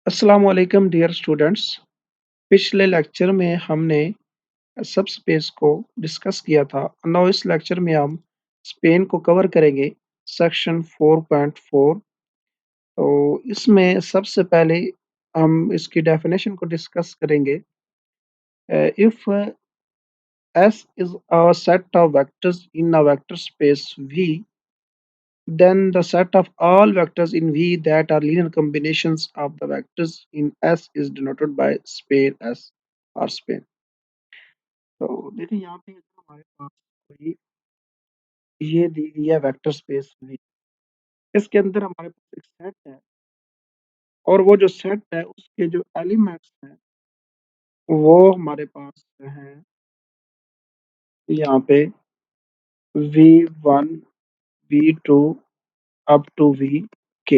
अस्सलाम वालेकुम dear students. पिछले लेक्चर में हमने सब स्पेस को डिस्कस किया था। नाउ इस लेक्चर में हम स्पेन को कवर करेंगे सेक्शन 4.4। तो इसमें सबसे पहले हम इसकी डेफिनेशन को डिस्कस करेंगे। If S is a set of vectors in a vector space V, then the set of all vectors in V that are linear combinations of the vectors in S is denoted by span S or span। तो देखिए यहाँ पे हमारे पास कोई ये दी गई है vector space V। इसके अंदर हमारे पास एक सेट है और वो जो सेट है उसके जो एलिमेंट्स हैं वो हमारे पास हैं यहाँ पे V1 V2 up to VK।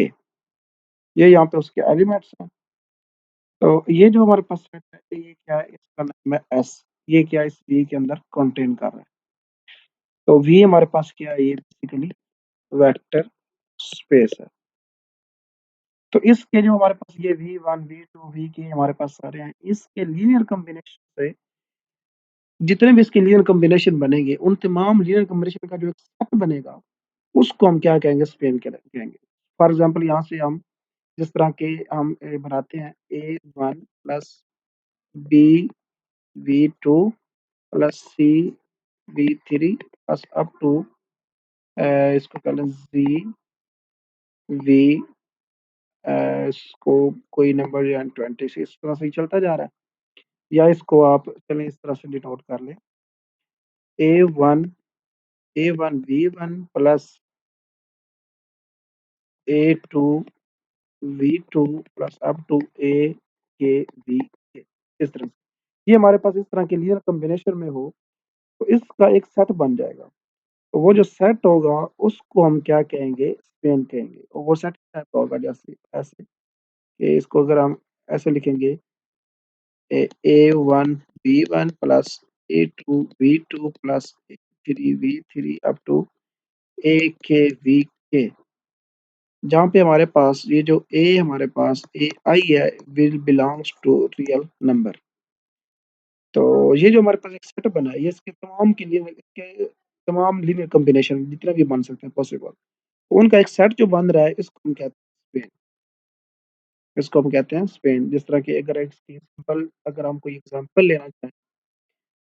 ये यहाँ पे उसके एलिमेंट्स हैं। तो ये जो हमारे पास सेट है ये क्या है, इसका नाम है S। ये क्या है, इस V के अंदर कंटेन कर रहा है। तो V हमारे पास क्या है, ये बेसिकली वेक्टर स्पेस है। तो इसके जो हमारे पास ये V1 V2 VK हमारे पास सारे हैं, इसके लीनियर कॉम्बिनेशन से जितने भी इसके लीनियर कॉम्बिनेशन बनेंगे उन तमाम लीनियर कॉम्बिनेशन का जो एक सेट बनेगा उसको हम क्या कहेंगे, स्पेन कहेंगे। फॉर एग्जांपल यहाँ से हम जिस तरह के हम बनाते हैं A1 plus B V2 plus C V3 plus up to इसको कह लें Z V इसको कोई नंबर या 20 इस तरह से ही चलता जा रहा है। या इसको आप चलें इस तरह से डिनोट कर लें A1 V1 plus A2 V2 plus up to A K V के, इस तरह से। ये हमारे पास इस तरह के लीनियर कॉम्बिनेशन में हो तो इसका एक सेट बन जाएगा। तो वो जो सेट होगा उसको हम क्या कहेंगे, स्पेन कहेंगे। और वो सेट कैसा होगा, जैसे ऐसे कि इसको अगर हम ऐसे लिखेंगे A1 V1 plus A2 V2 plus A3 V3 up to A K V के, जहाँ पे हमारे पास ये जो A हमारे पास ए आई है will belongs to real number. तो ये जो हमारे पास एक सेट बना है ये इसके तमाम लीनियर कॉम्बिनेशन जितने भी बन सकते हैं पॉसिबल, उनका एक सेट जो बन रहा है इसको हम कहते हैं स्पेन। जिस तरह की अगर इसकी सिंपल अगर हम कोई एग्जांपल लेना चाहें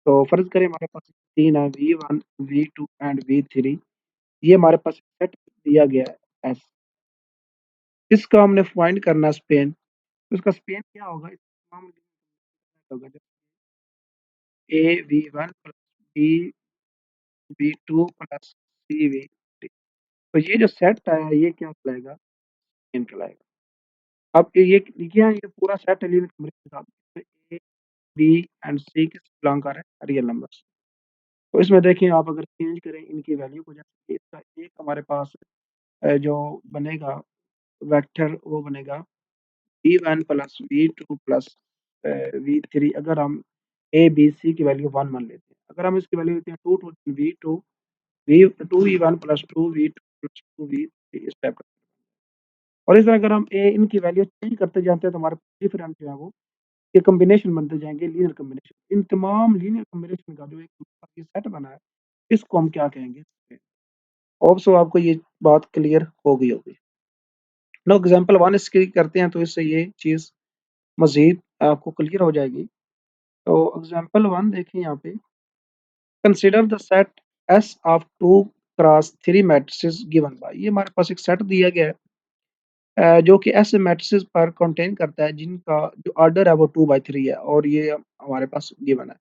तो फर्ज करें हमारे पास तीन है V1 V2 एंड V3। ये हमारे पास सेट दिया गया है एस। इसका हमने फाइंड करना है स्पेन। तो इसका स्पेन क्या होगा, इस तमाम होगा a V1 plus b V2 plus c V3। तो ये जो सेट आया ये क्या कहलाएगा, स्पेन कहलाएगा। अब ये पूरा सेट है लीनियर कॉम्बिनेशन का। ए बी एंड सी किस बिलोंग कर रहे हैं, रियल नंबर्स। तो इसमें देखिए आप अगर चेंज करें इनकी वैल्यू को, जैसे इसका एक हमारे पास जो बनेगा वेक्टर वो बनेगा V1 plus V2 plus V3। अगर हम ए बी सी की वैल्यू 1 मान लेते हैं, अगर हम इसकी वैल्यू लेते हैं 2 V2 2V1 plus 2V2 plus 2V3 इस टाइप का। और इस तरह अगर हम ए इनकी वैल्यू चेंज करते जाते हैं तो हमारे डिफरेंट जो है वो ये कॉम्बिनेशन बनते जाएंगे, लीनियर कॉम्बिनेशन। इन तमाम लीनियर कॉम्बिनेशन का जो एक सेट बना है इसको हम क्या कहेंगे, होप सो आपको ये बात क्लियर हो गई होगी। नो एग्जांपल 1 इसकी करते हैं तो इससे ये चीज़ मज़ीद आपको क्लियर हो जाएगी। तो एग्जांपल 1 देखिए यहाँ पे, consider the set S of 2 cross 3 matrices given by. ये हमारे पास एक सेट दिया गया है जो कि ऐसे मैट्रिसेस पर कंटेन करता है जिनका जो ऑर्डर है वो 2/3 है और ये हमारे पास गिवन है।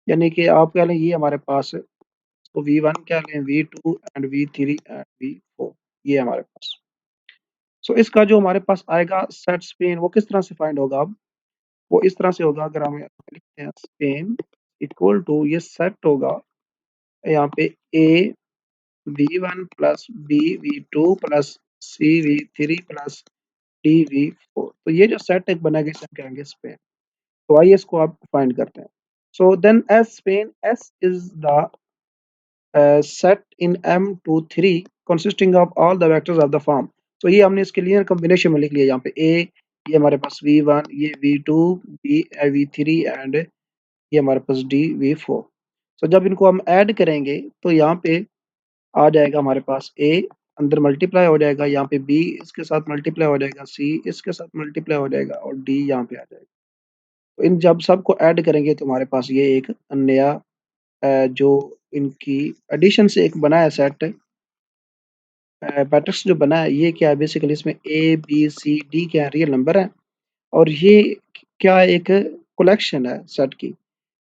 यानी कि आप कह लें ये हमारे पास तो V1 कह लें, V2 and V3 and V4 ये हमारे पास। सो इसका जो हमारे पास आएगा सेट स्पेन वो किस तरह से फाइंड होगा, अब वो इस तरह से होगा। अगर हम लिखते हैं स्पेन इक्वल टू ये सेट होगा यहाँ पे A V1 plus B V2 plus C V3 plus D V4। तो ये जो सेट एक बनेगा इसे हम कहेंगे स्पेन। तो आइए इसको आप फाइंड करते हैं। So then S span S is the set in M23 consisting of all the vectors of the form। तो ये हमने इसके लीनियर कॉम्बिनेशन में लिख लिया यहाँ पे A ये हमारे पास V1, ये V2, V3 एंड ये हमारे पास D V4। तो जब इनको हम ऐड करेंगे तो यहाँ पे आ जाएगा हमारे पास A अंदर मल्टीप्लाई हो जाएगा, यहाँ पे B इसके साथ मल्टीप्लाई हो जाएगा, C इसके साथ मल्टीप्लाई हो जाएगा और D यहाँ पे आ जाएगा। तो इन जब सबको ऐड करेंगे तो हमारे पास ये एक नया जो इनकी एडिशन से एक बना है सेट, मैट्रिक्स जो बना है, ये क्या है बेसिकली इसमें ए बी सी डी क्या है, रियल नंबर है और ये क्या है, एक कलेक्शन है सेट की।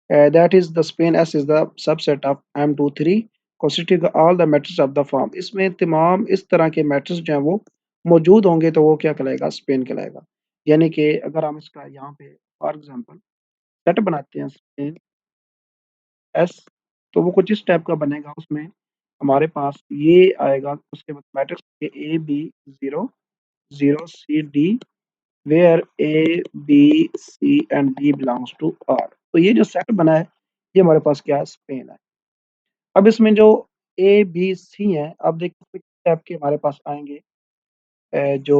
That is the Spain S is the subset of M23 constituting all the matrices of the form। इसमें तमाम इस तरह के मैट्रिक्स जो हैं वो मौजूद होंगे तो वो क्या कहलाएगा, स्पेन कहलाएगा। यानी कि अगर हम इसका यहाँ पे फॉर एग्जांपल सेट बनाते हैं स्पेन एस, तो वो कुछ इस टाइप का बनेगा। उसमें हमारे पास ये आएगा, उसके बाद matrix A B zero zero C D where A B C and D belongs to R. तो ये जो सेट बना है ये हमारे पास क्या है, स्पेन है। अब इसमें जो ए बी सी है, अब देखिए किस टाइप के हमारे पास आएंगे जो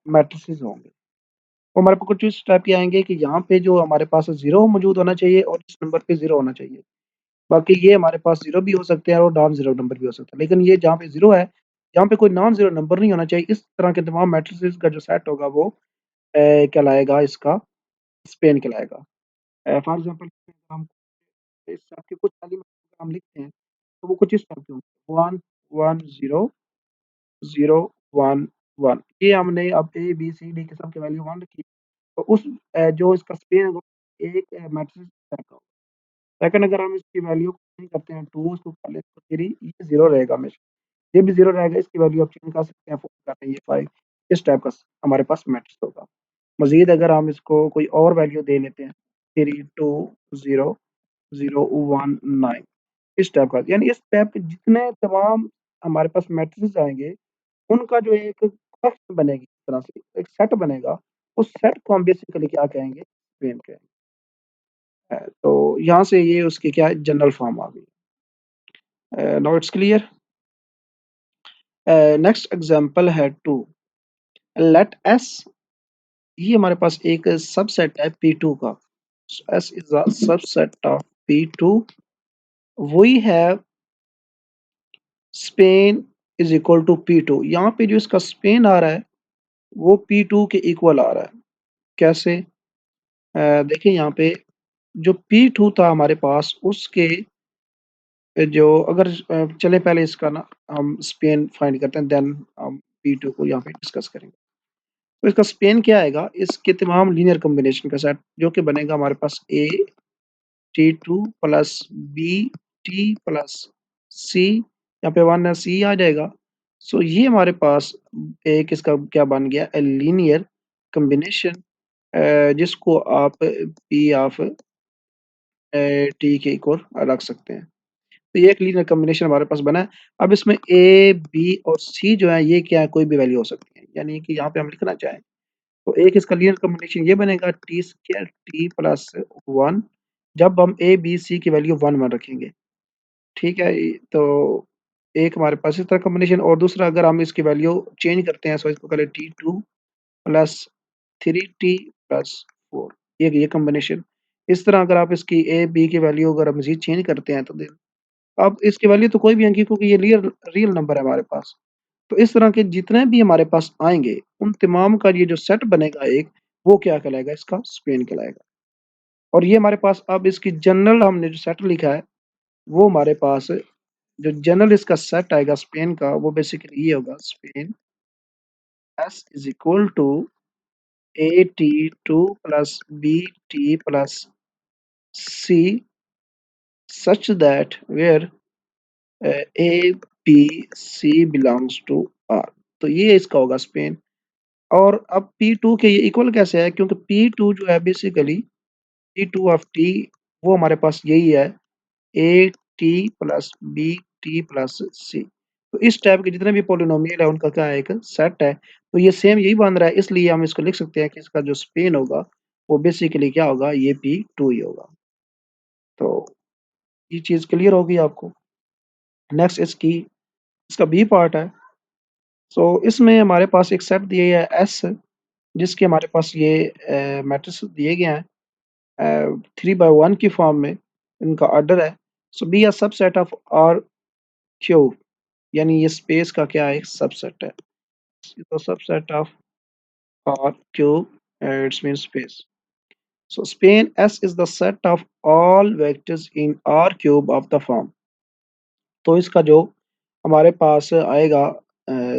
मैट्रिसेस होंगे, वो हमारे पास कुछ इस टाइप के आएंगे कि यहाँ पे जो हमारे पास जीरो मौजूद होना चाहिए और इस नंबर पे जीरो होना चाहिए। बाकी ये हमारे पास ज़ीरो भी हो सकते हैं और नॉन ज़ीरो नंबर भी हो सकता है। लेकिन ये जहाँ पे ज़ीरो है, यहाँ पे कोई नॉन ज़ीरो नंबर नहीं होना चाहिए। इस तरह के तमाम मैट्रिसेस का जो सेट होगा वो कहलाएगा इसका स्पेन कहलाएगा। फॉर एग्ज़ाम्पल हम इस सेट के कुछ एलिमेंट हम लिखते हैं, तो वो कुछ इस टाइप के होंगे 1, 1, 0, 0, 1, 1। ये हमने अब ए, बी, सी, डी के सबकी वैल्यू 1 रखी। तो उस जो इसका स्पेन होगा एक मैट्रिक्स सेट होगा। सेकंड अगर हम इसकी वैल्यू चेंज करते हैं 2 इसको कर लेते हैं 3, ये 0 रहेगा हमेशा। ये भी 0 रहेगा, इसकी वैल्यू आप चेंज कर सकते हैं 4 करते हैं ये 5। इस टाइप का हमारे पास मैट्रिक्स होगा। मज़ीद अगर हम इसको कोई और वैल्यू दे लेते हैं 3, 2, 0, 0, 1, 9, इस टाइप का, यानी इस टाइप के जितने तमाम हमारे पास मैट्रिसेस आएँगे, उनका जो एक कलेक्शन बनेगी इस तरह से, एक सेट बनेगा, उस सेट को हम बेसिकली क्या कहेंगे, स्पेन कहेंगे। तो यहाँ से ये उसकी क्या है, जनरल फॉर्म आ गई। Now it's clear. Next example है 2। लेट एस, ये हमारे पास एक सबसेट है P2 का। S is a subset of P2। We have span is equal to P2। यहाँ पे जो इसका स्पेन आ रहा है वो P2 के इक्वल आ रहा है। कैसे? देखिए यहाँ पे जो P2 था हमारे पास उसके जो अगर चले पहले इसका ना हम स्पेन फाइंड करते हैं, देन हम P2 को यहाँ पे डिस्कस करेंगे। तो इसका स्पेन क्या आएगा, इसके तमाम लीनियर कॉम्बिनेशन का सेट जो कि बनेगा हमारे पास a T two plus B T plus c, यहाँ पे वन है सी आ जाएगा। सो ये हमारे पास एक इसका क्या बन गया, लीनियर कॉम्बिनेशन, जिसको आप पी ऑफ टी के इक्वल रख सकते हैं। तो ये एक लीनियर कॉम्बिनेशन हमारे पास बना है। अब इसमें ए बी और सी जो है ये क्या है, कोई भी वैल्यू हो सकती है। यानी कि यहाँ पे हम लिखना चाहें तो एक इसका लीनियर कॉम्बिनेशन ये बनेगा टी स्क्वायर टी प्लस 1, जब हम ए बी सी की वैल्यू 1 1 रखेंगे। ठीक है, तो एक हमारे पास इस तरह कॉम्बिनेशन, और दूसरा अगर हम इसकी वैल्यू चेंज करते हैं, सो इसको करें T two plus three T plus 4, ये कॉम्बिनेशन। इस तरह अगर आप इसकी ए बी की वैल्यू अगर हम मजीद चेंज करते हैं तो अब इसकी वैल्यू तो कोई भी आएगी क्योंकि ये रियल रियल नंबर है हमारे पास। तो इस तरह के जितने भी हमारे पास आएँगे, उन तमाम का ये जो सेट बनेगा एक, वो क्या कहलाएगा, इसका स्पेन कहलाएगा। और ये हमारे पास अब इसकी जनरल हमने जो सेट लिखा है, वो हमारे पास जो जनरल इसका सेट आएगा स्पेन का, वो बेसिकली ये होगा span S is equal to A T two plus B T plus C such that where A B C belongs to R. तो ये इसका होगा स्पेन। और अब P2 के ये इक्वल कैसे है, क्योंकि P2 जो है बेसिकली P2 ऑफ T वो हमारे पास यही है a t plus B T plus c. तो इस टाइप के जितने भी पॉलिनोमियल है उनका क्या है, एक सेट है। तो ये सेम यही बन रहा है, इसलिए हम इसको लिख सकते हैं कि इसका जो स्पेन होगा वो बेसिकली क्या होगा, ये P2 ही होगा। तो ये चीज़ क्लियर होगी आपको। नेक्स्ट इसका बी पार्ट है। सो इसमें हमारे पास एक सेट दिया है एस, जिसके हमारे पास ये मैट्रिक्स दिए गए हैं 3 by 1 की फॉर्म में, इनका ऑर्डर है। So be a subset of R cube, यानी ये स्पेस का क्या है, एक सबसेट है। तो subset of R cube, it's mean space. So span S is the set of all vectors in R cube of the form। तो इसका जो हमारे पास आएगा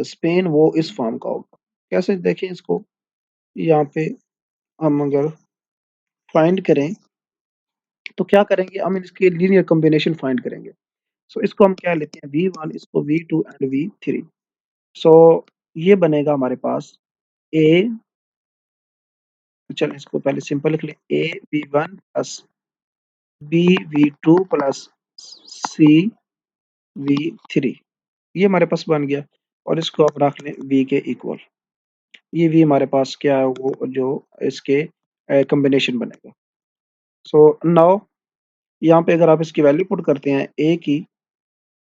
स्पेन, वो इस फॉर्म का होगा। कैसे देखें इसको, यहाँ पे हम अगर फाइंड करें तो क्या करेंगे, हम इसके लीनियर कॉम्बिनेशन फाइंड करेंगे। सो इसको हम क्या लेते हैं, V1, इसको V2 एंड V3। सो ये बनेगा हमारे पास ए, चलो इसको पहले सिंपल लिख लें, A V1 plus B V2 plus C V3। ये हमारे पास बन गया, और इसको आप रख लें v के इक्वल। ये v हमारे पास क्या है, वो जो इसके कॉम्बिनेशन बनेगा। सो नाउ यहाँ पे अगर आप इसकी वैल्यू पुट करते हैं a की,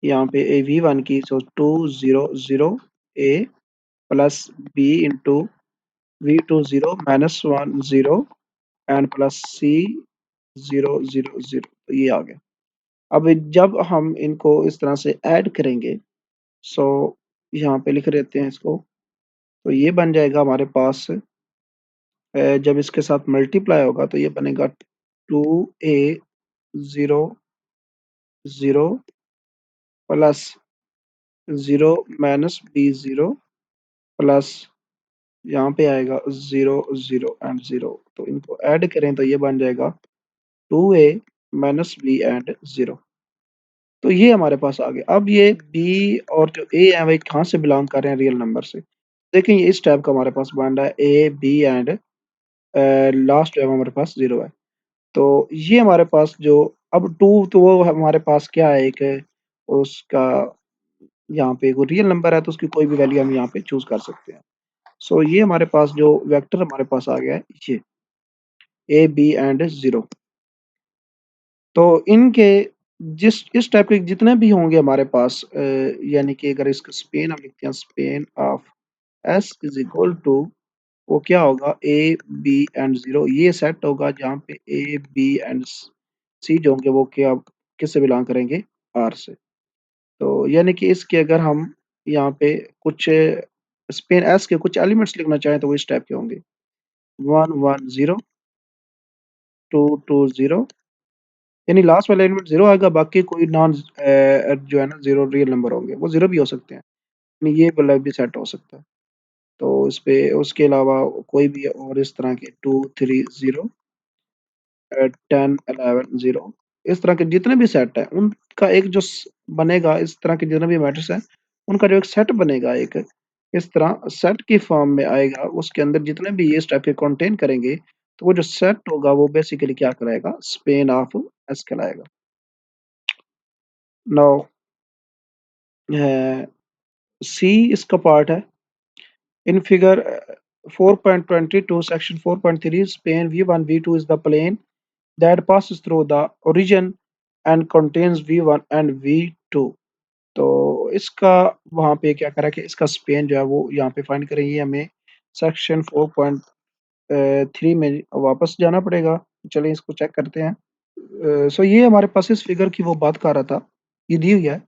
यहाँ पे a v1 की, सो 2 0 0 a plus b into v2 0 -1 0 and plus c 0 0 0, तो ये आ गया। अब जब हम इनको इस तरह से ऐड करेंगे, सो यहाँ पे लिख देते हैं इसको, तो ये बन जाएगा हमारे पास, जब इसके साथ मल्टीप्लाई होगा तो ये बनेगा 2a 0 0 प्लस 0 -b 0 प्लस यहाँ पे आएगा 0 0 एंड 0। तो इनको ऐड करें तो ये बन जाएगा 2a -b एंड 0। तो ये हमारे पास आ गया। अब ये b और जो a है, वही कहाँ से बिलोंग कर रहे हैं, रियल नंबर से। देखें ये इस टाइप का हमारे पास बन रहा है, a b एंड लास्ट जो है हमारे पास 0 है। तो ये हमारे पास जो, अब 2 तो वो हमारे पास क्या है, एक उसका यहाँ पे वो रियल नंबर है, तो उसकी कोई भी वैल्यू हम यहाँ पे चूज कर सकते हैं। सो ये हमारे पास जो वेक्टर हमारे पास आ गया है, ये ए बी एंड 0। तो इनके जिस इस टाइप के जितने भी होंगे हमारे पास, यानी कि अगर इसका स्पेन हम लिखते हैं, span of S is equal to, वो क्या होगा, ए बी एंड 0, ये सेट होगा जहाँ पे ए बी एंड सी जो होंगे वो क्या किससे बिलोंग करेंगे, आर से। तो यानी कि इसके अगर हम यहाँ पे कुछ स्पेन एस के कुछ एलिमेंट्स लिखना चाहें तो वो इस टाइप के होंगे, 1 1 0 2 2 0, यानी लास्ट वाला एलिमेंट 0 आएगा, बाकी कोई नॉन जो है ना 0 रियल नंबर होंगे, वो 0 भी हो सकते हैं, यानी ये वाला भी सेट हो सकता है। तो इस पे उसके अलावा कोई भी और इस तरह के 2 3 0 10 11 0, इस तरह के जितने भी सेट है उनका एक जो बनेगा, इस तरह के जितने भी मैट्रिक्स हैं उनका जो एक सेट बनेगा, एक इस तरह सेट की फॉर्म में आएगा, उसके अंदर जितने भी ये इस टाइप के कंटेन करेंगे, तो वो जो सेट होगा वो बेसिकली क्या कराएगा, स्पेन ऑफ एस कहलाएगा। नाउ सी इसका पार्ट है। In figure 4.22 section 4.3 span v1 v2 is the plane that passes through the origin and contains v1 and v2। तो इसका वहाँ पे क्या करा कि इसका स्पेन जो है वो यहाँ पे फाइंड करेंगे, हमें सेक्शन 4.3 में वापस जाना पड़ेगा। चलिए इसको चेक करते हैं। सो ये हमारे पास इस फिगर की वो बात कर रहा था, ये दी हुई है।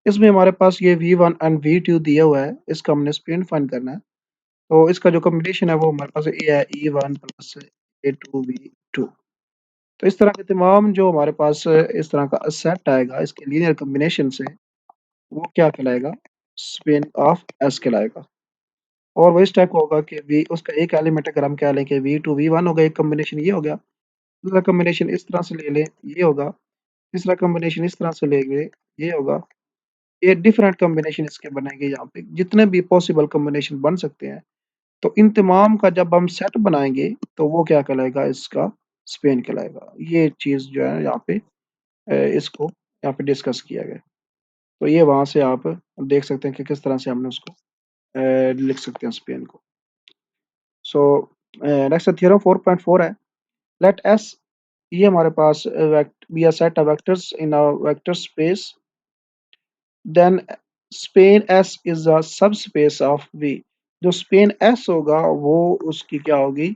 इसमें हमारे पास ये V1 एंड V2 दिया हुआ है, इसका हमने स्पेन फाइंड करना है। तो इसका जो कॉम्बिनेशन है वो हमारे पास ये है, E1 प्लस A2 V2। तो इस तरह के तमाम जो हमारे पास इस तरह का सेट आएगा, इसके लीनियर कॉम्बिनेशन से, वो क्या कहलाएगा, स्पेन ऑफ एस कहलाएगा। और वो इस टाइप का होगा कि वी उसका एक एलिमेंट अगर हम कह लें कि V2 V1 हो गया, एक कॉम्बिनेशन ये हो गया, दूसरा कॉम्बिनेशन इस तरह से ले लें, ये होगा, तीसरा कॉम्बिनेशन इस तरह से लेंगे, ये होगा। ये डिफरेंट कॉम्बिनेशन इसके बनेंगे, यहाँ पे जितने भी पॉसिबल कॉम्बिनेशन बन सकते हैं। तो इन तमाम का जब हम सेट बनाएंगे तो वो क्या कहलाएगा, इसका स्पेन कहलाएगा। ये चीज़ जो है यहाँ पे इसको यहाँ पे डिस्कस किया गया। तो ये वहाँ से आप देख सकते हैं कि किस तरह से हमने उसको लिख सकते हैं स्पेन को। सो नेक्स्ट थ्योरम 4.4 है, लेट एस, ये हमारे पास be a set of vectors in a vector space, then span S is a subspace of V. जो स्पेन एस होगा वो उसकी क्या होगी,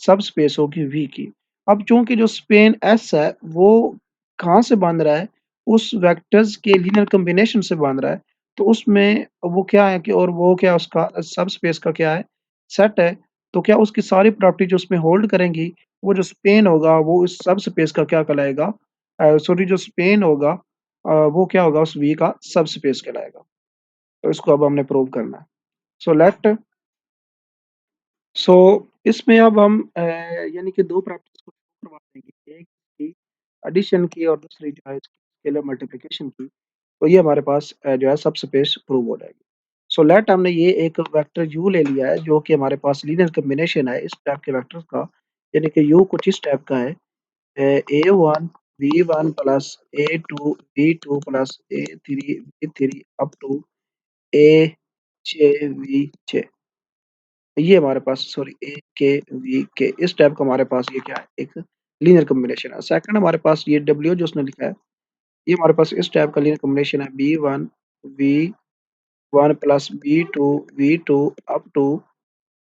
सब स्पेस होगी वी की। अब चूंकि जो स्पेन एस है वो कहाँ से बन रहा है, उस वेक्टर्स के लीनियर कॉम्बिनेशन से बन रहा है। तो उसमें वो क्या है कि, और वो क्या उसका सब स्पेस का क्या है, सेट है। तो क्या उसकी सारी प्रॉपर्टी जो उसमें होल्ड करेंगी, वो जो स्पेन होगा वो इस सब स्पेस का क्या कहलाएगा, सॉरी जो स्पेन होगा वो क्या होगा, उस वी का सब स्पेस कहलाएगा। तो इसको अब हमने प्रूव करना है। सो लेट, सो इसमें अब हम यानी कि दो प्रॉपर्टीज को करवा देंगे, एक की एडिशन की और दूसरी जो है इसकी स्केलर मल्टीप्लिकेशन की। तो ये हमारे पास जो है सब स्पेस प्रूव हो जाएगी। सो लेट हमने ये एक वेक्टर u ले लिया है जो कि हमारे पास लीनियर कॉम्बिनेशन है इस टाइप के वेक्टर्स का, यानी कि u कुछ इस टाइप का है, a1 v1 plus a2 v2 plus a3 v3 up to a6 v6। ये हमारे पास सॉरी ए के वी के इस टाइप का हमारे पास ये क्या है, एक लीनियर कॉम्बिनेशन है। सेकंड हमारे पास ये डब्ल्यू जो उसने लिखा है, ये हमारे पास इस टाइप का लीनियर कॉम्बिनेशन है, B one plus B two up to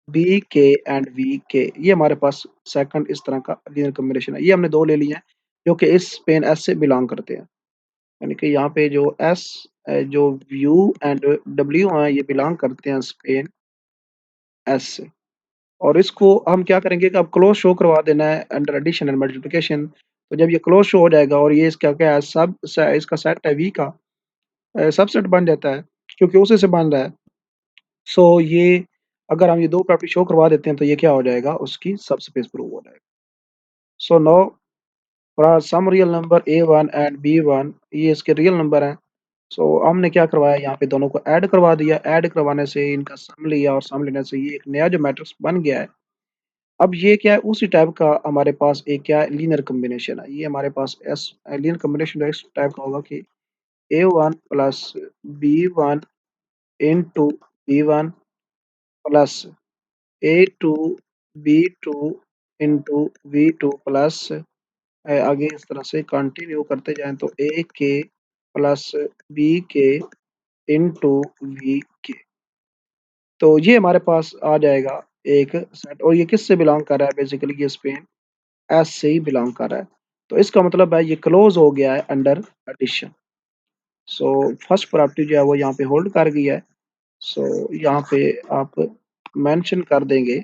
B K and V K. ये हमारे पास सेकंड इस तरह का लीनियर कॉम्बिनेशन है। ये हमने दो ले लिए हैं जो कि इस स्पेन एस से बिलोंग करते हैं, यानी कि यहाँ पे जो एस जो यू एंड डब्ल्यू हैं ये बिलोंग करते हैं स्पेन एस से। और इसको हम क्या करेंगे कि अब क्लोज शो करवा देना है अंडर एडिशन एंड मल्टीप्लिकेशन। तो जब ये क्लोज शो हो जाएगा और ये इसका क्या है, इसका सेट है वी का सबसेट बन जाता है क्योंकि उसी से बन रहा है। सो ये अगर हम ये दो प्रॉपर्टी शो करवा देते हैं तो ये क्या हो जाएगा, उसकी सब स्पेस प्रूव हो जाएगा। So no for some real number a1 and b1, ये इसके रियल नंबर हैं। सो हमने क्या करवाया, यहाँ पे दोनों को ऐड करवा दिया, ऐड करवाने से इनका सम लिया और सम लेने से ये एक नया जो मैट्रिक्स बन गया है। अब ये क्या है, उसी टाइप का हमारे पास एक क्या है, लीनियर कॉम्बिनेशन है। ये हमारे पास एस लीनियर कॉम्बिनेशन इस टाइप का होगा कि a1 plus b1 into b1 plus a2 b2 into v2 plus आगे इस तरह से कंटिन्यू करते जाएं तो a के प्लस b के इंटू v के। तो ये हमारे पास आ जाएगा एक सेट, और ये किससे बिलोंग कर रहा है, बेसिकली ये स्पेन एस से ही बिलोंग कर रहा है। तो इसका मतलब है ये क्लोज हो गया है under addition. So first property जो है वो यहाँ पे होल्ड कर गई है। सो यहाँ पे आप मेंशन कर देंगे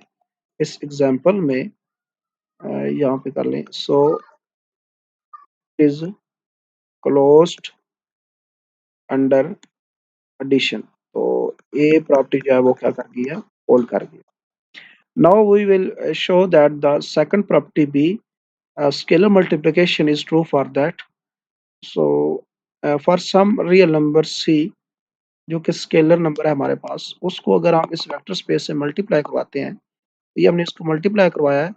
इस एग्जांपल में, यहाँ पे कर लें, so is closed under addition. तो ये प्रॉपर्टी जो है वो क्या कर गई है, होल्ड कर गई। Now we will show that the second property B scalar multiplication is true for that. So for some real number C, जो कि स्केलर नंबर है हमारे पास, उसको अगर हम इस वेक्टर स्पेस से मल्टीप्लाई करवाते हैं, तो ये हमने इसको मल्टीप्लाई करवाया है।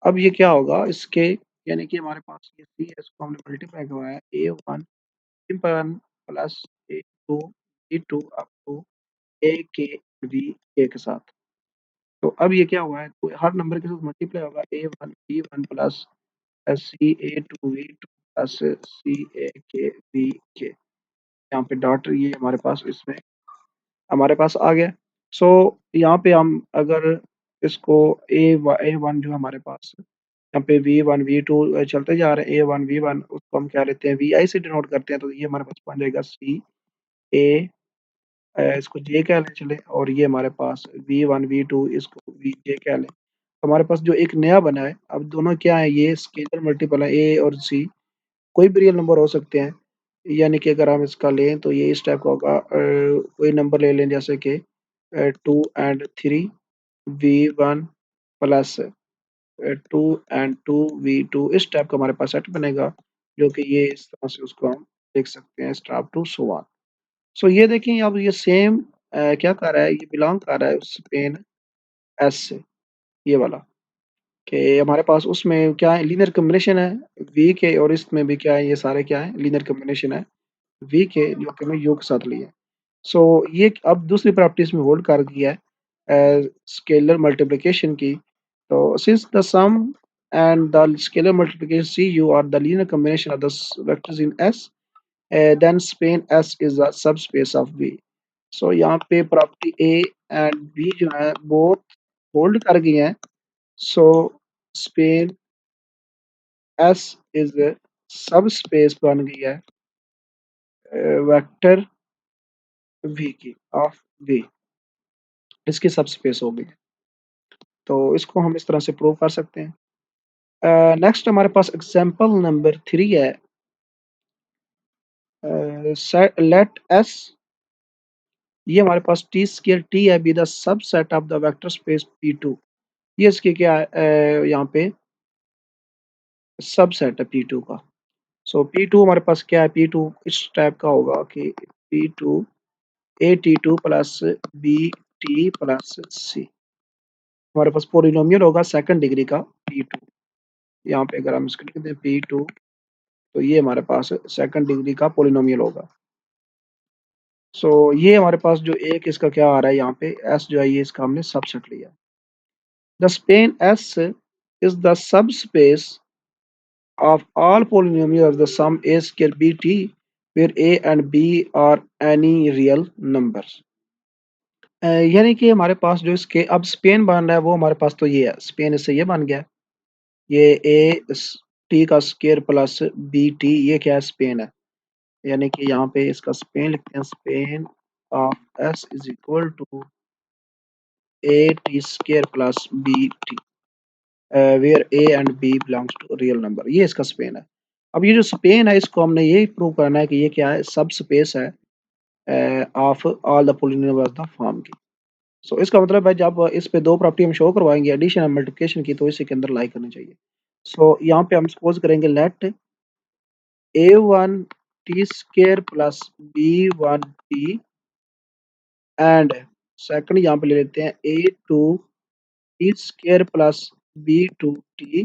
अब ये क्या होगा इसके, यानी कि हमारे पास ये सी है, इसको हमने मल्टीप्लाई करवाया है a1 plus a2 b2 up to a K v के साथ। तो अब ये क्या हुआ है, तो हर नंबर के साथ मल्टीप्लाई होगा, a1 b1 plus C a2 v2 plus C a K v के। यहाँ पे डॉट ये हमारे पास इसमें हमारे पास आ गया। सो यहाँ पे हम अगर इसको ए वन जो हमारे पास यहाँ पे V1 V2 चलते जा रहे हैं, A1 V1 उसको हम क्या लेते हैं, VI से डिनोट करते हैं। तो ये हमारे पास बन जाएगा सी ए, इसको जे कह लें चले, और ये हमारे पास V1 V2 इसको वी जे कह लें। तो हमारे पास जो एक नया बना है, अब दोनों क्या है, ये स्केलर मल्टीपल है, ए और सी कोई भी रियल नंबर हो सकते हैं। यानी कि अगर हम इसका लें तो ये इस टाइप का होगा, कोई नंबर ले लें जैसे कि 2 and 3 V1 plus 2 and 2 V2, इस टाइप का हमारे पास सेट बनेगा, जो कि ये इस तरह से उसको हम देख सकते हैं स्टार टू सो ऑन। सो ये देखें अब ये सेम क्या कर रहा है, ये बिलोंग कर रहा है उस पेन एस से, ये वाला कि हमारे पास उसमें क्या है, लीनियर कॉम्बिनेशन है वी के, और इसमें भी क्या है, ये सारे क्या है, लीनियर कॉम्बिनेशन है वी के, जो कि हमने यू के साथ लिए। सो ये अब दूसरी प्रॉपर्टी इसमें होल्ड कर दिया है स्केलर मल्टीप्लिकेशन की। तो since the sum and the scalar multiplication c u are the linear combination of the vectors in S, then span S is the subspace of V. So यहाँ पे property A and B जो है both hold कर गए हैं। सो span S is सब space बन गई है वेक्टर वी की ऑफ वी, इसकी सब स्पेस हो गई है। तो इसको हम इस तरह से प्रूव कर सकते हैं। नेक्स्ट हमारे पास एग्जांपल नंबर 3 है। लेट एस, ये हमारे पास टी स्केयर टी है be the subset of the vector space P two. ये इसके क्या है यहाँ पे सबसेट है पी टू का। सो पी टू हमारे पास क्या है, पी टू इस टाइप का होगा कि p two A T two plus B T plus c, हमारे पास पोलिनोमियल होगा सेकंड डिग्री का पी टू। यहाँ पे अगर हम इसको लिख दें पी टू, तो ये हमारे पास सेकंड डिग्री का पोलिनोमियल होगा। सो ये हमारे पास जो एक इसका क्या आ रहा है यहाँ पे एस जो है, ये इसका हमने सबसेट लिया। The Spain S is the सब space of all polynomials of the sum a square bt where a and b are any real numbers। यानी कि हमारे पास जो इसके अब स्पेन बन रहा है वो हमारे पास तो ये है, स्पेन इससे ये बन गया, ये ए टी का स्क्वायर प्लस बी टी, ये क्या है स्पेन है। यानी कि यहाँ पे इसका स्पेन लिखते हैं, span of S is equal to A T square plus B T where A and B belongs to real number, ये इसका स्पेन है। अब ये जो स्पेन है इसको हमने ये प्रूव करना है कि ये क्या है, सब स्पेस है of all the polynomial of the form की। सो इसका मतलब है जब इस पे दो प्रॉपर्टी हम शो करवाएंगे एडिशन और मल्टीप्लिकेशन की, तो इसी के अंदर लाई करनी चाहिए। सो यहाँ पे हम सपोज करेंगे let a one t square plus B one t and second यहाँ पे ले लेते हैं a two t square plus B two t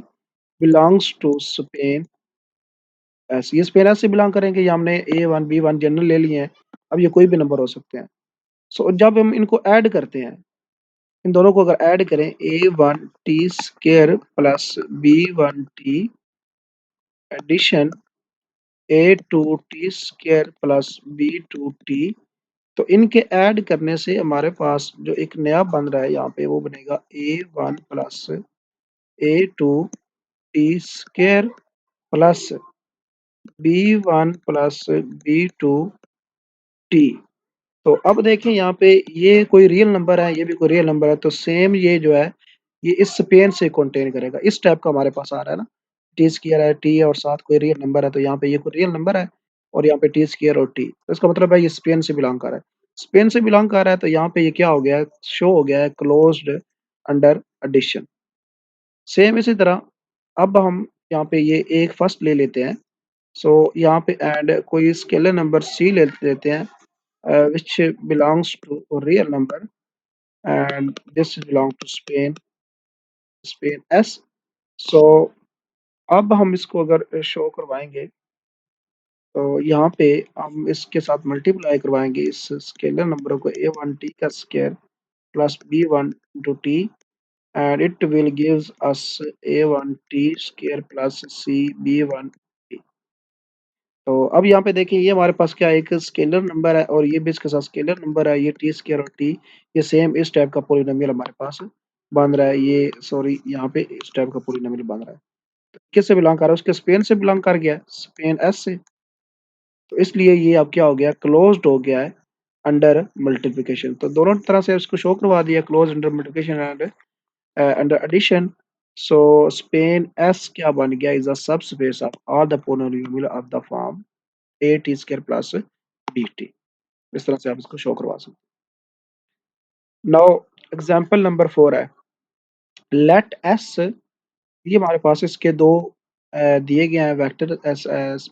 belongs to span S. ये स्पेन एस से बिलोंग करेंगे, या हमने a one b one general ले लिए हैं, अब ये कोई भी नंबर हो सकते हैं। सो जब हम इनको ऐड करते हैं, इन दोनों को अगर ऐड करें a one t square plus B one t addition a two t square plus B two t, तो इनके ऐड करने से हमारे पास जो एक नया बन रहा है यहाँ पे वो बनेगा a one plus a two t square plus B one plus B two t. तो अब देखें यहाँ पे ये कोई रियल नंबर है, ये भी कोई रियल नंबर है, तो सेम ये जो है ये इस स्पेन से कंटेन करेगा, इस टाइप का हमारे पास आ रहा है ना, टी स्क्वायर है टी और साथ कोई रियल नंबर है, तो यहाँ पे ये कोई रियल नंबर है और यहाँ पे टी स्क्वायर और टी, तो इसका मतलब है ये स्पेन से बिलोंग कर रहा है। स्पेन से बिलोंग कर रहा है तो यहाँ पे ये क्या हो गया है, शो हो गया है क्लोज्ड अंडर एडिशन। सेम इसी तरह अब हम यहाँ पे ये एक फर्स्ट ले लेते हैं। सो यहाँ पे एंड कोई स्केलर नंबर सी ले लेते हैं which belongs to a real number and this belong to Spain S। so अब हम इसको अगर शो करवाएंगे तो यहाँ पे हम इसके साथ मल्टीप्लाई करवाएंगे इस स्केलर नंबरों को ए वन टी का square plus B one into T and it will gives us A one T square plus C B one T. तो अब यहाँ पे देखिए ये हमारे पास क्या है, एक स्केलर नंबर है और ये भी इसके साथ स्केलर नंबर है, ये टी स्क्वायर और टी, ये सेम इस टाइप का पॉलिनोमियल हमारे पास बन रहा है, ये सॉरी यहाँ पे इस टाइप का पॉलिनोमियल बन रहा है। तो किससे बिलोंग कर रहा है, उसके स्पेन से बिलोंग कर गया, स्पेन एस से। तो इसलिए ये अब क्या हो गया, क्लोज्ड हो गया है अंडर मल्टीप्लिकेशन। तो दोनों तरह से इसको शो करवा दिया, close under multiplication and under addition. So span S क्या बन गया, is a subspace of all the polynomial of the form A T square plus B T. इस तरह से आप इसको शो करवा सकते हैं। नाउ एग्जांपल नंबर 4 है, लेट एस, ये हमारे पास इसके दो दिए गए हैं वेक्टर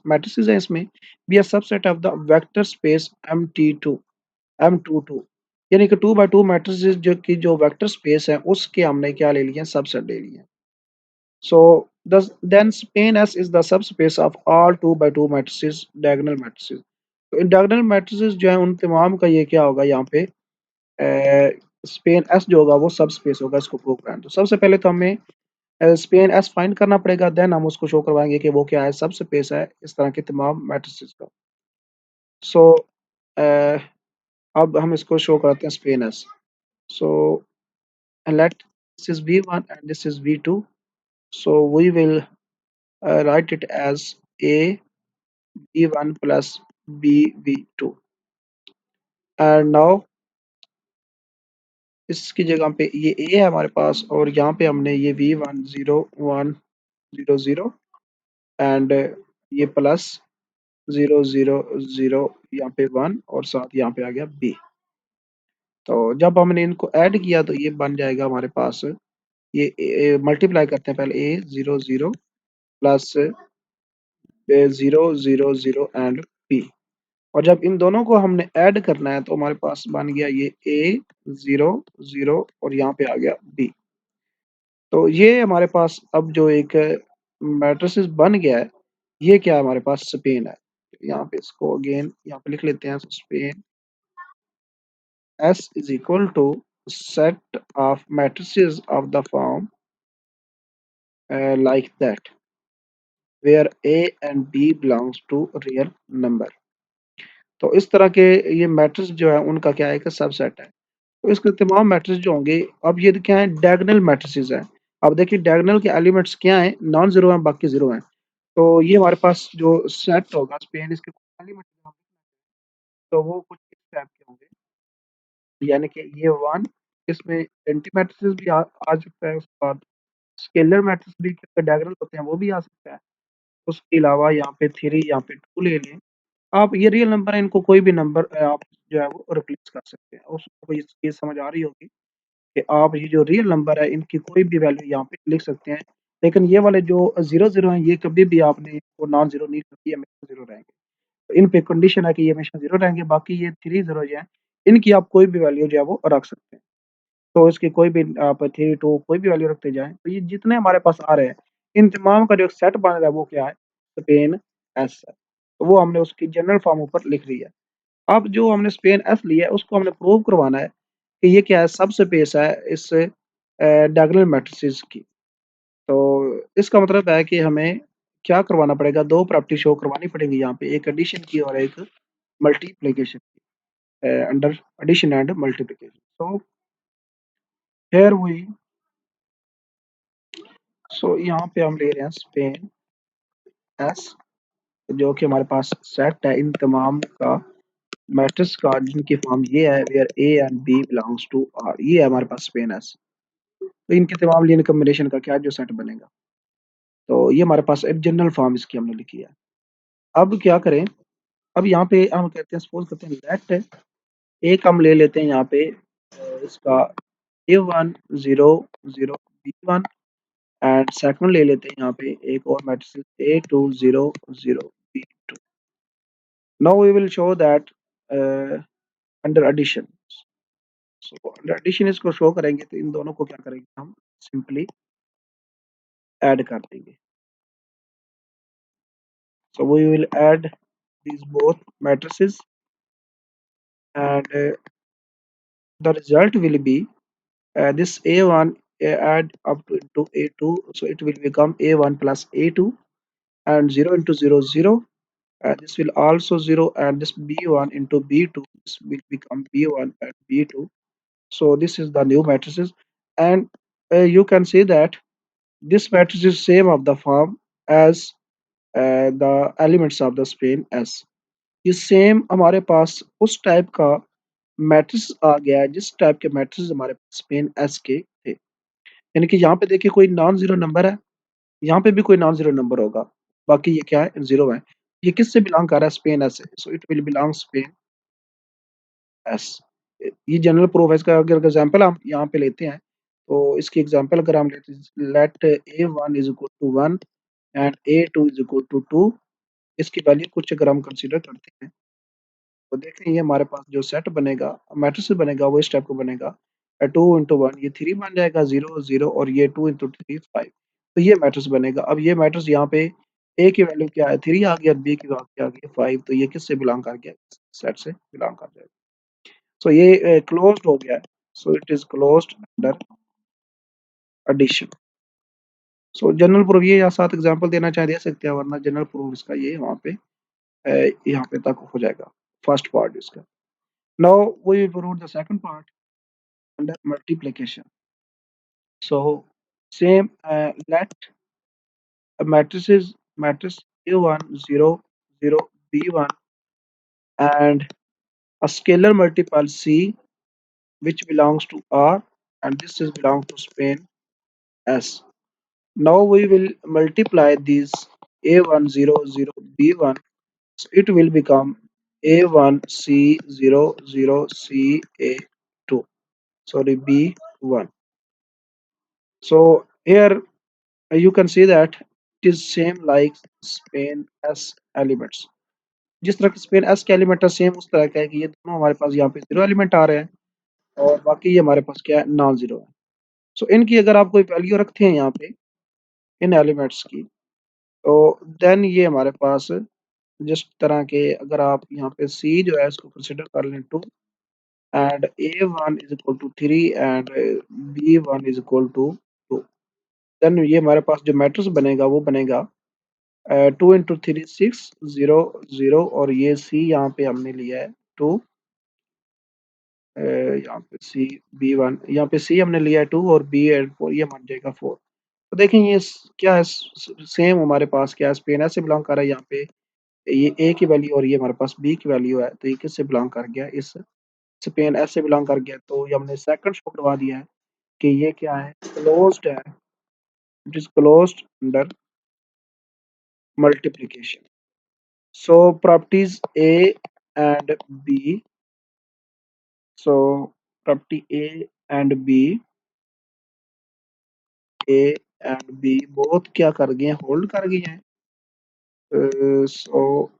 मैट्रिसेस हैं, इसमें be a subset of the vector space M T two M two two, यानी कि 2 बाय 2 मैट्रिसेस जो की जो वेक्टर स्पेस है उसके हमने क्या ले लिए, सबसेट ले लिए। सो then Spain S is the subspace of all 2 by 2 matrices diagonal matrices। तो इन डायगोनल मैट्रिसेस जो है उन तमाम का ये क्या होगा यहाँ पे स्पेन एस जो होगा वो सब स्पेस होगा, इसको प्रूव करना है। तो सबसे पहले तो हमें स्पेन एस फाइंड करना पड़ेगा, देन हम उसको शो करवाएंगे कि वो क्या है, सब स्पेस है इस तरह के तमाम मैट्रिसेस का। सो अब हम इसको शो कराते हैं Spain S. So let this is v1 and this is v2. So we will write it as a v1 plus b v2, and now इसकी जगह पे ये a है हमारे पास, और यहाँ पे हमने ये v1 0 1 0 0 एंड ये प्लस 0 0 0 यहाँ पे 1 और साथ यहाँ पे आ गया b। तो जब हमने इनको ऐड किया तो ये बन जाएगा हमारे पास, ये मल्टीप्लाई करते हैं पहले a 0 0 प्लस 0 0 0 एंड b, और जब इन दोनों को हमने ऐड करना है तो हमारे पास बन गया ये a 0 0 और यहाँ पे आ गया b। तो ये हमारे पास अब जो एक मैट्रिक्स बन गया है, ये क्या है हमारे पास स्पेन है। यहाँ पे इसको अगेन यहाँ पे लिख लेते हैं, Spain S is equal to set of matrices of the form like that where A and B belongs to real number। तो इस तरह के ये मैट्रिक्स जो है उनका क्या है, एक सबसेट है। तो इसके तमाम मैट्रिक्स जो होंगे, अब ये क्या है, डायगोनल मैट्रिसेस हैं। अब देखिए डायगोनल के एलिमेंट्स क्या हैं, नॉन जीरो हैं, बाकी जीरो हैं। तो ये हमारे पास जो सेट होगा स्पेन, इसके एलिमेंट्स तो वो कुछ इस टाइप के होंगे, यानी कि ये वन, इसमें एंटी मैट्रिसेस भी आ सकता है। उसके बाद स्केलर मैट्रिक्स भी डायगोनल होते हैं, वो भी आ सकता है। उसके अलावा यहाँ पे 3, यहाँ पे 2 ले लें आप, ये रियल नंबर है, इनको कोई भी नंबर आप जो है वो रिप्लेस कर सकते हैं। उसको ये चीज़ समझ आ रही होगी कि आप ये जो रियल नंबर है इनकी कोई भी वैल्यू यहाँ पे लिख सकते हैं। लेकिन ये वाले जो 0 0 हैं, ये कभी भी आपने इनको नॉन ज़ीरो नहीं करती, ये हमेशा ज़ीरो रहेंगे। तो इन पे कंडीशन है कि ये हमेशा ज़ीरो रहेंगे, बाकी ये 3 ज़ीरो जो हैं, इनकी आप कोई भी वैल्यू जो है वो रख सकते हैं। तो इसकी कोई भी आप 3 2 कोई भी वैल्यू रखते जाएँ, तो ये जितने हमारे पास आ रहे हैं, इन तमाम का जो सेट बन रहा है वो क्या है? स्पेन एस है। तो वो हमने उसकी जनरल फॉर्म ऊपर लिख ली है। अब जो हमने स्पेन एस लिया है उसको हमने प्रूव करवाना है कि ये क्या है, सब स्पेस है इस डायगोनल मैट्रिसेस की। तो इसका मतलब है कि हमें क्या करवाना पड़ेगा, 2 प्रॉपर्टी शो करवानी पड़ेंगी यहाँ पे, एक एडिशन की और एक मल्टीप्लिकेशन की, under addition and multiplication. So here we so यहाँ पे हम ले रहे हैं स्पेन एस, जो कि हमारे पास सेट है इन तमाम का मैट्रिक्स का, जिनकी फॉर्म ये है where A and B belongs to R. ये है हमारे पास स्पेन एस। तो इनके तमाम लीनियर कॉम्बिनेशन का क्या जो सेट बनेगा। तो ये हमारे पास एक जनरल फॉर्म इसकी हमने लिखी है। अब क्या करें, अब यहाँ पे हम कहते हैं, सपोज करते हैं लेट, एक हम ले लेते हैं यहाँ पे इसका a1 0 0 b1, एंड सेकंड ले लेते हैं यहाँ पे एक और matrix a2 0 0 b2। Now we will show that under addition. So under addition इसको शो करेंगे तो इन दोनों को क्या करेंगे, हम सिंपली ऐड कर देंगे। So we will add these both matrices, and the result will be this a1 add up to into a2, so it will become a1 plus a2, and 0 into 0 0, this will also 0, and this b1 into b2, this will become b1 and b2. So this is the new matrices, and you can see that this matrix is same of the form as the elements of the span S। ये same हमारे पास उस type का matrix आ गया है जिस type के matrix हमारे पास Spain S के थे। यानी कि यहाँ पे देखिए कोई नॉन जीरो नंबर है, यहाँ पे भी कोई नॉन जीरो नंबर होगा, बाकी ये क्या है, जीरो है। ये किससे बिलोंग कर रहा है, स्पेन एस से, so it will belong Spain S. ये जनरल प्रूफ है। इसका अगर एग्जांपल हम यहाँ पे लेते हैं, तो इसकी एग्जांपल अगर हम लेते हैं, let a1 is equal to 1 and a2 is equal to 2, इसकी वैल्यू कुछ अगर हम कंसीडर करते हैं, तो देखें ये हमारे पास जो सेट बनेगा, मैट्रिक्स बनेगा, वो इस टाइप का बनेगा। 2 into 1 ये 3 बन जाएगा, 0 0, और ये 2 into 3 5। तो ये मैट्रिक्स बनेगा। अब ये मैट्रिक्स यहाँ पे ए की वैल्यू क्या है, 3 आ गया, बी की वैल्यू क्या आ गई 5, तो ये किससे बिलोंग कर गया, सेट से बिलोंग कर जाएगा। सो ये क्लोज्ड हो गया है। So it is closed under addition. So general proof ये, या 7 एग्जांपल देना चाहे दे सकते हैं, वरना जनरल प्रूफ इसका ये वहाँ पे यहाँ पे तक हो जाएगा फर्स्ट पार्ट इसका। Now we prove the second part. under multiplication. So same, let a matrix A1 0 0 B1 and a scalar multiple C which belongs to R, and this is belong to Spain S. Now we will multiply these A1 0 0 B1, so it will become A1 C 0 0 C A2, sorry, B1. So here you can see that it is same like Spain S elements. जिस तरह के Spain S के element है same उस तरह का है कि ये दोनों हमारे पास यहाँ पे जीरो एलिमेंट आ रहे हैं और बाकी ये हमारे पास क्या है, नॉन जीरो है। सो इनकी अगर आप कोई वैल्यू रखते हैं यहाँ पे इन एलिमेंट्स की, तो देन ये हमारे पास जिस तरह के अगर आप यहाँ पे सी जो है इसको कंसिडर कर लें 2 and A1 is equal to 3 and B1 is equal to 2, then ये हमारे पास जो मैट्रिक्स बनेगा वो बनेगा 2 into 3 6 0 0, और ये सी यहाँ पे हमने लिया है 2, यहाँ पे सी B1 यहाँ पे सी हमने लिया है 2 और बी एंड 4 ये बन जाएगा 4। तो देखें ये क्या है, सेम हमारे पास क्या है, स्पेन से बिलोंग कर रहा है यहाँ पे, ये ए की वैल्यू और ये हमारे पास बी की वैल्यू है, तो ये किससे बिलोंग कर गया, इस स्पेन एस से बिलोंग कर गया। तो ये हमने सेकंड शो करवा दिया है कि ये क्या है, क्लोज्ड है, it is closed under multiplication. So properties A and B, so property A and B both क्या कर गए हैं, होल्ड कर गए हैं। So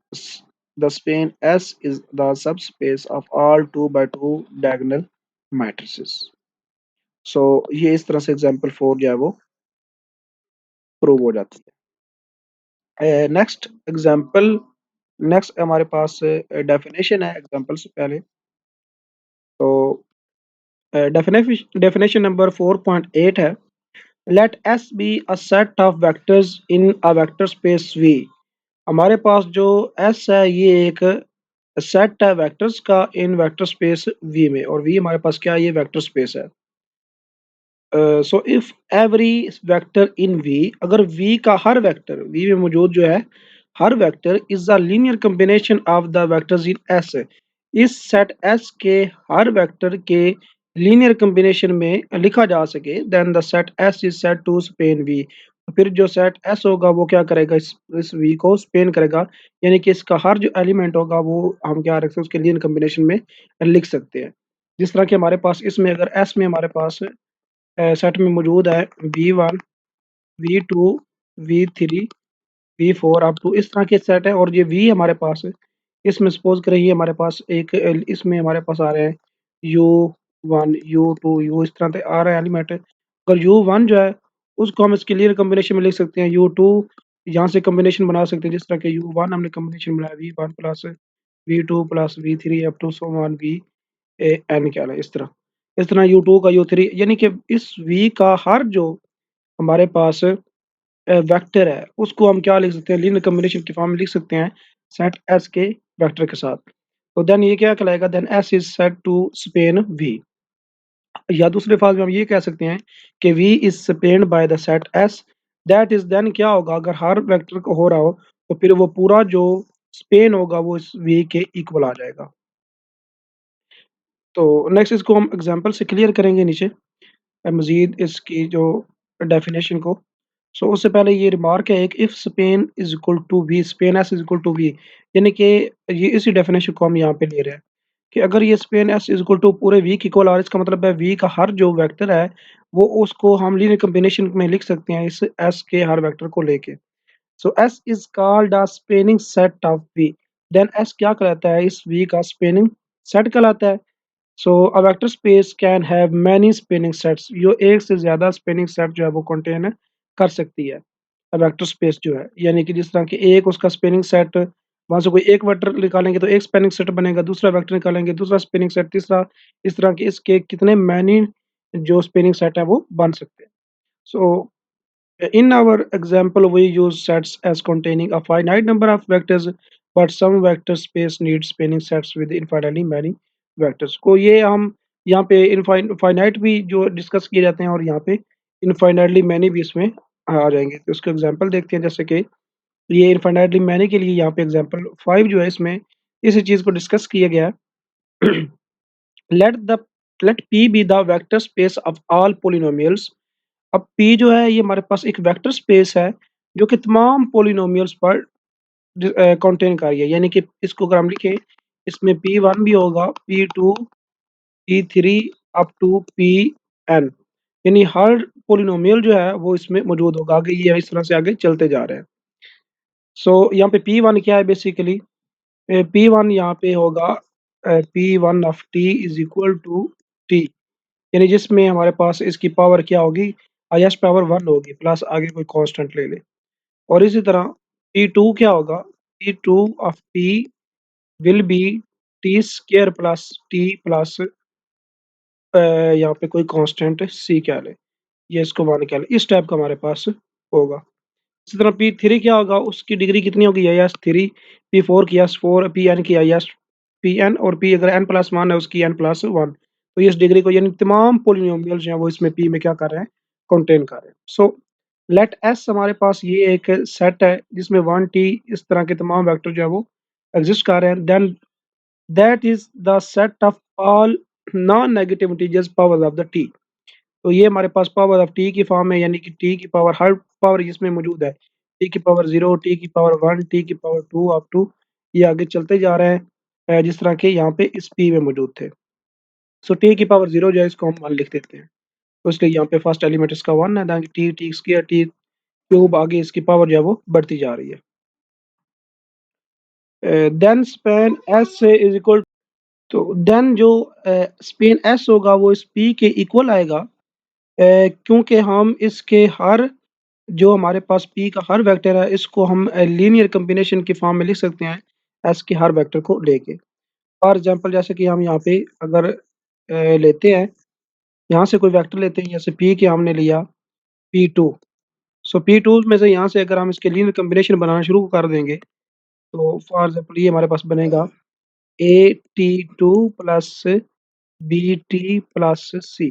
the span S is the subspace of all 2 by 2 diagonal matrices. So ये इस तरह से एग्जांपल 4 जो है वो प्रूव हो जाती है। नेक्स्ट एग्जांपल, नेक्स्ट हमारे पास डेफिनेशन है एग्जांपल से पहले। तो डेफिनेशन नंबर 4.8 है, late S be a set of vectors in a vector space V। हमारे पास जो S है ये एक सेट है वेक्टर्स का इन वेक्टर स्पेस V में, और V हमारे पास क्या है, ये वेक्टर स्पेस है। So if every vector in V, अगर V का हर वेक्टर V में मौजूद जो है हर vector is the linear combination of the vectors in S, इस सेट S के हर वेक्टर के लीनियर कॉम्बिनेशन में लिखा जा सके, then the set S is set to span V। फिर जो सेट S होगा वो क्या करेगा, इस V को स्पेन करेगा, यानी कि इसका हर जो एलिमेंट होगा वो हम क्या रख सकते हैं उसके लीनियर कॉम्बिनेशन में लिख सकते हैं। जिस तरह के हमारे पास इसमें अगर S में हमारे पास सेट में मौजूद है V1 V2 V3 V4 up to इस तरह के सेट है, और ये V हमारे पास है, इसमें सपोज करें ये हमारे पास एक इसमें हमारे पास आ रहे हैं U1 U2 U, इस तरह से आ रहा है एलिमेंट। अगर U1 जो है उसको हम इसके लिए कॉम्बिनेशन में लिख सकते हैं, U2 यहाँ से कॉम्बिनेशन बना सकते हैं, जिस तरह के U1 हमने कॉम्बिनेशन बनाया V1 plus V2 plus V3 up to so one V N क्या है, इस तरह U2 का U3, यानी कि इस V का हर जो हमारे पास वेक्टर है उसको हम क्या लिख सकते हैं, लीनियर कॉम्बिनेशन की फॉर्म में लिख सकते हैं सेट एस के वेक्टर के साथ। तो देन ये क्या कहलाएगा, then S is set to span V, या दूसरे फाज में हम ये कह सकते हैं कि V is spanned by the set S, that is then क्या होगा, अगर हर वेक्टर को हो रहा हो तो फिर वो पूरा जो स्पेन होगा वो इस वी के इक्वल आ जाएगा। तो नेक्स्ट इसको हम एग्जांपल से क्लियर करेंगे नीचे मजीद इसकी जो डेफिनेशन को। सो उससे पहले ये रिमार्क है एक, if span is equal to V span S is equal to V, यानी कि ये इसी डेफिनेशन को हम यहाँ पे ले रहे हैं कि अगर ये span S is equal to पूरे वी की इक्वल आ, इसका मतलब है वी का हर जो वेक्टर है वो उसको हम लीनियर कॉम्बिनेशन में लिख सकते हैं इस एस के हर वेक्टर को लेके। So S is called a spanning set of V, then S क्या कहलाता है, इस वी का स्पेनिंग सेट कहलाता है। So a vector space can have many spanning sets, यो एक से ज़्यादा स्पेनिंग सेट जो है वो कंटेन कर सकती है अ वेक्टर स्पेस जो है, यानी कि जिस तरह कि एक उसका स्पेनिंग सेट, वहाँ से कोई एक वेक्टर निकालेंगे तो एक स्पेनिंग सेट बनेगा, दूसरा वेक्टर निकालेंगे दूसरा स्पेनिंग सेट, तीसरा, इस तरह के इसके कितने मैनी जो स्पेनिंग सेट है वो बन सकते हैं। सो in our example, we use sets as containing a finite number of vectors, but some vector space needs spanning sets with infinitely many vectors. को ये हम यहाँ पे फाइनाइट भी जो डिस्कस किए जाते हैं और यहाँ पे इनफाइनाइटली मैनी भी इसमें आ जाएँगे। तो इसका एग्ज़ाम्पल देखते हैं, जैसे कि ये इनफाइनाइटली मैनी के लिए यहाँ पे एग्ज़ाम्पल 5 जो है इसमें इसी चीज़ को डिस्कस किया गया है। Let the let P be the vector space of all polynomials. अब P जो है ये हमारे पास एक वेक्टर स्पेस है जो कि तमाम पॉलिनोमियल्स पर कंटेन कर रही है। यानी कि इसको अगर हम लिखें, इसमें P1 भी होगा, P2, P3 up to Pn, यानी हर पॉलिनोमियल जो है वो इसमें मौजूद होगा। आगे ये इस तरह से आगे चलते जा रहे हैं। सो यहाँ पे P1 क्या है बेसिकली, P1 यहाँ पे होगा P1 of t is equal to t, यानी जिसमें हमारे पास इसकी पावर क्या होगी, हाईएस्ट पावर 1 होगी प्लस आगे कोई कांस्टेंट ले ले। और इसी तरह P2 क्या होगा, P2 of t will be t square plus t plus यहाँ पे कोई कांस्टेंट c क्या ले, ये इसको 1 क्या ले, इस टाइप का हमारे पास होगा। इसी तरह P3 क्या होगा, उसकी डिग्री कितनी होगी, यस 3, P4 की यस 4, Pn की यस Pn, और P अगर n प्लस 1 है उसकी n प्लस 1। तो इस डिग्री को यानी तमाम पॉलिनोमियल्स जो हैं वो इसमें P में क्या कर रहे हैं, कंटेन कर रहे हैं। सो लेट S हमारे पास ये एक सेट है जिसमें 1 t इस तरह के तमाम वेक्टर जो है वो एग्जिस्ट कर रहे हैं। Then that is the set of all non negative integers powers of the t। तो ये हमारे पास पावर ऑफ टी की फॉर्म है, यानी कि टी की पावर हर पावर इसमें मौजूद है। टी की पावर 0, टी की पावर 1, टी की पावर 2 अप टू ये आगे चलते जा रहे हैं, जिस तरह के यहाँ पे इस पी में मौजूद थे। सो टी की पावर 0 जो है इसको हम 1 लिख देते हैं। तो इसलिए यहाँ पे फर्स्ट एलिमेंट इसका 1 है, then T T square T cube, आगे इसकी पावर जो है वो बढ़ती जा रही है। Then span S is equal, तो देन जो स्पेन एस होगा वो इस पी के इक्वल आएगा, क्योंकि हम इसके हर जो हमारे पास P का हर वेक्टर है इसको हम लीनियर कॉम्बिनेशन की फॉर्म में लिख सकते हैं S के हर वेक्टर को लेके। फॉर एग्जांपल जैसे कि हम यहाँ पे अगर लेते हैं, यहाँ से कोई वेक्टर लेते हैं, जैसे P के हमने लिया P2। सो P2 में से यहाँ से अगर हम इसके लीनियर कॉम्बिनेशन बनाना शुरू कर देंगे, तो फॉर एग्जांपल ये हमारे पास बनेगा AT2 plus BT plus C।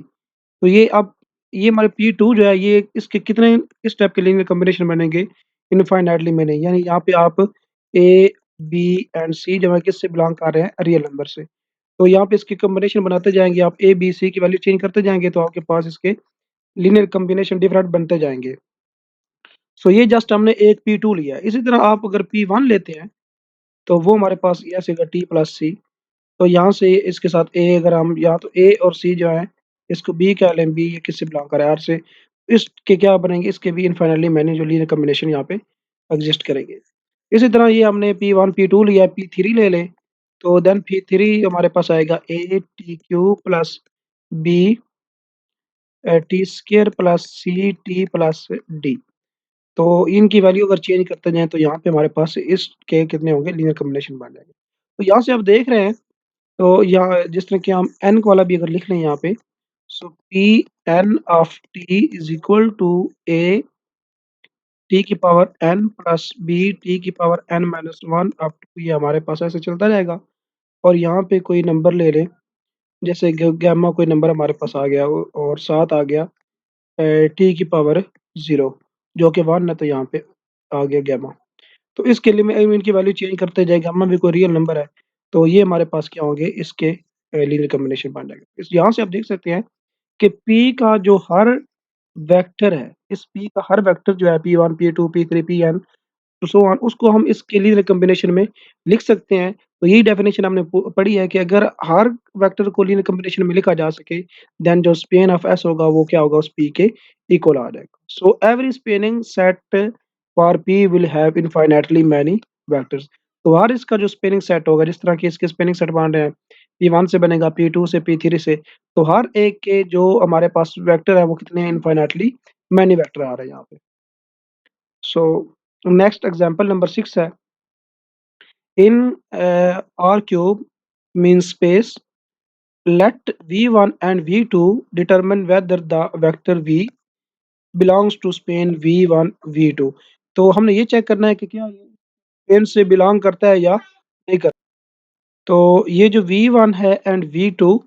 तो ये अब ये हमारे P2 जो है ये इसके कितने इस टाइप के लीनियर कॉम्बिनेशन बनेंगे, इनफाइनाइटली मैनी, यानी यहाँ पे आप ए, बी एंड सी जो है किससे बिलॉन्ग कर रहे हैं, रियल नंबर से। तो यहाँ पे इसकी कॉम्बिनेशन बनाते जाएँगे आप, ए, बी, सी की वैल्यू चेंज करते जाएँगे तो आपके पास इसके लीनियर कॉम्बिनेशन डिफरेंट बनते जाएँगे। सो ये जस्ट हमने एक P2 लिया है। इसी तरह आप अगर P1 लेते हैं तो वो हमारे पास ये आएगा T प्लस C। तो यहाँ से इसके साथ ए अगर हम यहाँ तो ए और सी जो है इसको बी कह लें, बी ये किससे बिलोंग कर रहा है, आर से। इसके क्या बनेंगे, इसके भी इनफाइनाइटली मैनी जो लीनियर कॉम्बिनेशन यहाँ पे एग्जिस्ट करेंगे। इसी तरह ये हमने P1 P2 लिया, P3 ले लें तो देन P3 हमारे पास आएगा A T cube plus B T square plus C T plus D. तो इनकी वैल्यू अगर चेंज करते जाएँ तो यहाँ पे हमारे पास इसके कितने होंगे, लीनियर कॉम्बिनेशन बन जाएंगे। तो यहाँ से आप देख रहे हैं, तो यहाँ जिस तरह कि हम n वाला भी अगर लिख लें यहाँ पे, so p n of t is equal to A t की power n plus B t की power n minus 1 up to ये हमारे पास ऐसे चलता जाएगा। और यहाँ पे कोई नंबर ले लें, जैसे गैमा कोई नंबर हमारे पास आ गया और साथ आ गया टी की पावर 0 जो कि 1 है, तो यहाँ पे आ गया गैमा। तो इसके लिए मैं इनकी वैल्यू चेंज करते जाएगा, गामा भी कोई रियल नंबर है तो ये हमारे पास क्या होंगे, इसके लीनियर कॉम्बिनेशन बन जाएगा। इस यहाँ से आप देख सकते हैं कि P का जो हर वेक्टर है, इस P का हर वेक्टर जो है P1 P2 P3 Pn तो सो ऑन, उसको हम इसके लीनियर कॉम्बिनेशन में लिख सकते हैं। तो यही डेफिनेशन हमने पढ़ी है कि अगर हर वेक्टर को लीनियर कॉम्बिनेशन में लिखा जा सके, देन जो स्पेन ऑफ एस होगा वो क्या होगा, उस पी के इक्वल आ जाएगा। So every spanning set for P will have infinitely many vectors. तो हर इसका जो स्पेनिंग सेट होगा, जिस तरह के इसके स्पेनिंग सेट बन रहे हैं, P1 से बनेगा, P2 से, P3 से, तो हर एक के जो हमारे पास वेक्टर है वो कितने हैं, इनफाइनाइटली मैनी वेक्टर आ रहे हैं यहाँ पे। सो नेक्स्ट एग्जांपल नंबर 6 है, in R cube mean space, let V1 and V2 determine whether the vector V belongs to span V1 V2। तो हमने ये चेक करना है कि क्या ये स्पेन से बिलोंग करता है या नहीं करता। तो ये जो V1 है एंड V2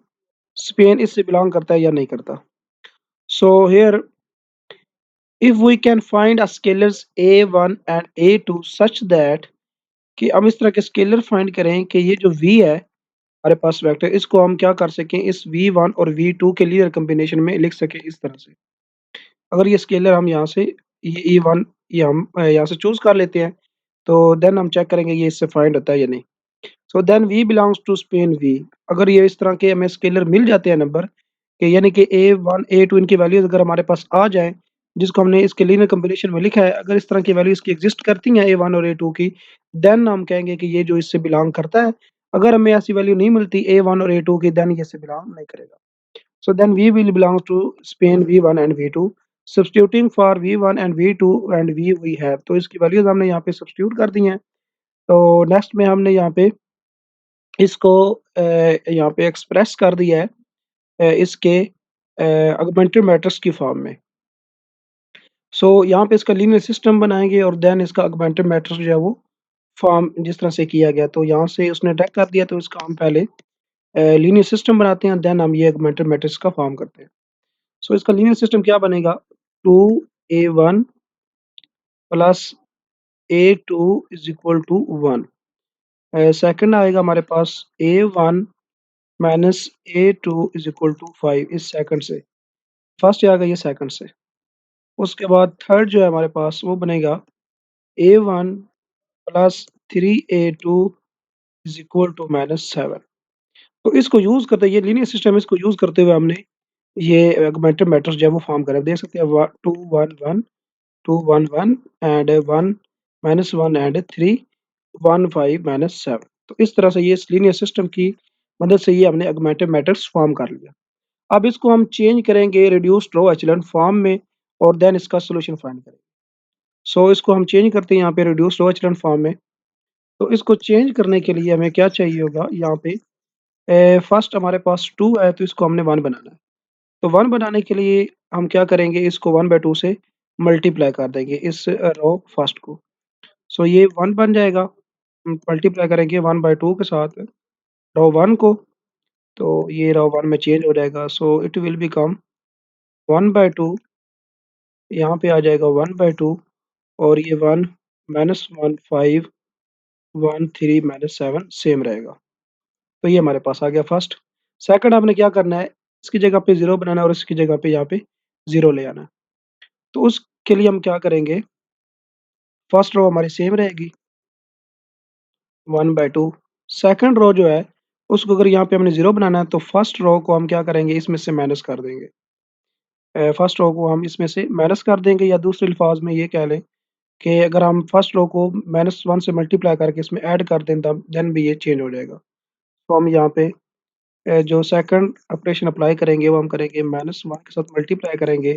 स्पेन इससे बिलोंग करता है या नहीं करता। So here if we can find a scalars a1 and a2 such that, कि हम इस तरह के स्केलर फाइंड करें कि ये जो v है हमारे पास वेक्टर, इसको हम क्या कर सकें, इस v1 और v2 के लीनियर कॉम्बिनेशन में लिख सकें इस तरह से। अगर ये स्केलर हम यहाँ से ये e1 ये हम यहाँ से चूज कर लेते हैं, तो देन हम चेक करेंगे ये इससे फाइंड होता है या नहीं। So then v belongs to span v। अगर ये इस तरह के हमें स्केलर मिल जाते हैं नंबर कि यानी कि a1 a2 इनकी वैल्यूज अगर हमारे पास आ जाए, जिसको हमने इसके लीनियर कॉम्बिनेशन में लिखा है, अगर इस तरह की वैल्यू इसकी एग्जिस्ट करती हैं a1 और a2 की, देन हम कहेंगे कि ये जो इससे बिलोंग करता है। अगर हमें ऐसी वैल्यू नहीं मिलती a1 और a2 की, देन ये इससे बिलोंग नहीं करेगा। So then V will belong to Spain V1 and V2. Substituting for V1 and V2 and V we have, तो इसकी वैल्यूज हमने यहाँ पे सब्स्टिट्यूट कर दी हैं। तो नेक्स्ट में हमने यहाँ पे इसको यहाँ पे एक्सप्रेस कर दिया है इसके ऑगमेंटेड मैट्रिक्स की फॉर्म में। सो यहाँ पे इसका लीनियर सिस्टम बनाएंगे और देन इसका ऑगमेंटेड मैट्रिक्स जो है वो फॉर्म जिस तरह से किया गया, तो यहाँ से उसने ट्रैक कर दिया, तो इसका हम पहले लीनियर सिस्टम बनाते हैं, देन हम ये ऑगमेंटेड मैट्रिक्स का फॉर्म करते हैं। सो इसका लीनियर सिस्टम क्या बनेगा, 2a1 plus a2 is equal to 1। Second आएगा हमारे पास a1 minus a2 is equal to 5 इस सेकंड से। फर्स्ट आ गई ये सेकंड से। उसके बाद थर्ड जो है हमारे पास वो बनेगा a1 plus 3a2 is equal to minus 7। तो इसको यूज करते ये लीनियर सिस्टम, इसको यूज करते हुए हमने ये ऑगमेंटेड मैट्रिक्स जो है वो फॉर्म करा। देख सकते हैं 2 1 1 2 1 1 एंड 1 माइनस 1 एंड 3 1 5 माइनस 7। तो इस तरह से ये इस लीनियर सिस्टम की मदद से ये हमने ऑगमेंटेड मैट्रिक्स फॉर्म कर लिया। अब इसको हम चेंज करेंगे रिड्यूस्ड रो एचेलॉन फॉर्म में और देन इसका सॉल्यूशन फाइंड करेंगे। सो इसको हम चेंज करते हैं यहाँ पे रिड्यूस्ड रो एचेलॉन फॉर्म में। तो इसको चेंज करने के लिए हमें क्या चाहिए होगा, यहाँ पे फर्स्ट हमारे पास 2 है तो इसको हमने 1 बनाना है। तो 1 बनाने के लिए हम क्या करेंगे, इसको 1/2 से मल्टीप्लाई कर देंगे इस रो फर्स्ट को। सो ये 1 बन जाएगा। मल्टीप्लाई करेंगे 1/2 के साथ रो 1 को, तो ये रो 1 में चेंज हो जाएगा। सो इट विल बिकम 1/2, यहाँ पे आ जाएगा 1/2 और ये 1 माइनस 1 5 1 3 माइनस 7 सेम रहेगा। तो ये हमारे पास आ गया फर्स्ट। सेकंड हमने क्या करना है, इसकी जगह पे 0 बनाना है और इसकी जगह पे यहाँ पे 0 ले आना है। तो उसके लिए हम क्या करेंगे, फर्स्ट रो हमारी सेम रहेगी 1/2। सेकंड रो जो है उसको अगर यहाँ पे हमने 0 बनाना है, तो फर्स्ट रो को हम क्या करेंगे, इसमें से माइनस कर देंगे। फर्स्ट रो को हम इसमें से माइनस कर देंगे, या दूसरे अल्फाज में ये कह लें कि अगर हम फर्स्ट रो को -1 से मल्टीप्लाई करके इसमें ऐड कर दें तब देन भी ये चेंज हो जाएगा। तो हम यहाँ पे जो सेकंड ऑपरेशन अप्लाई करेंगे वो हम करेंगे -1 के साथ मल्टीप्लाई करेंगे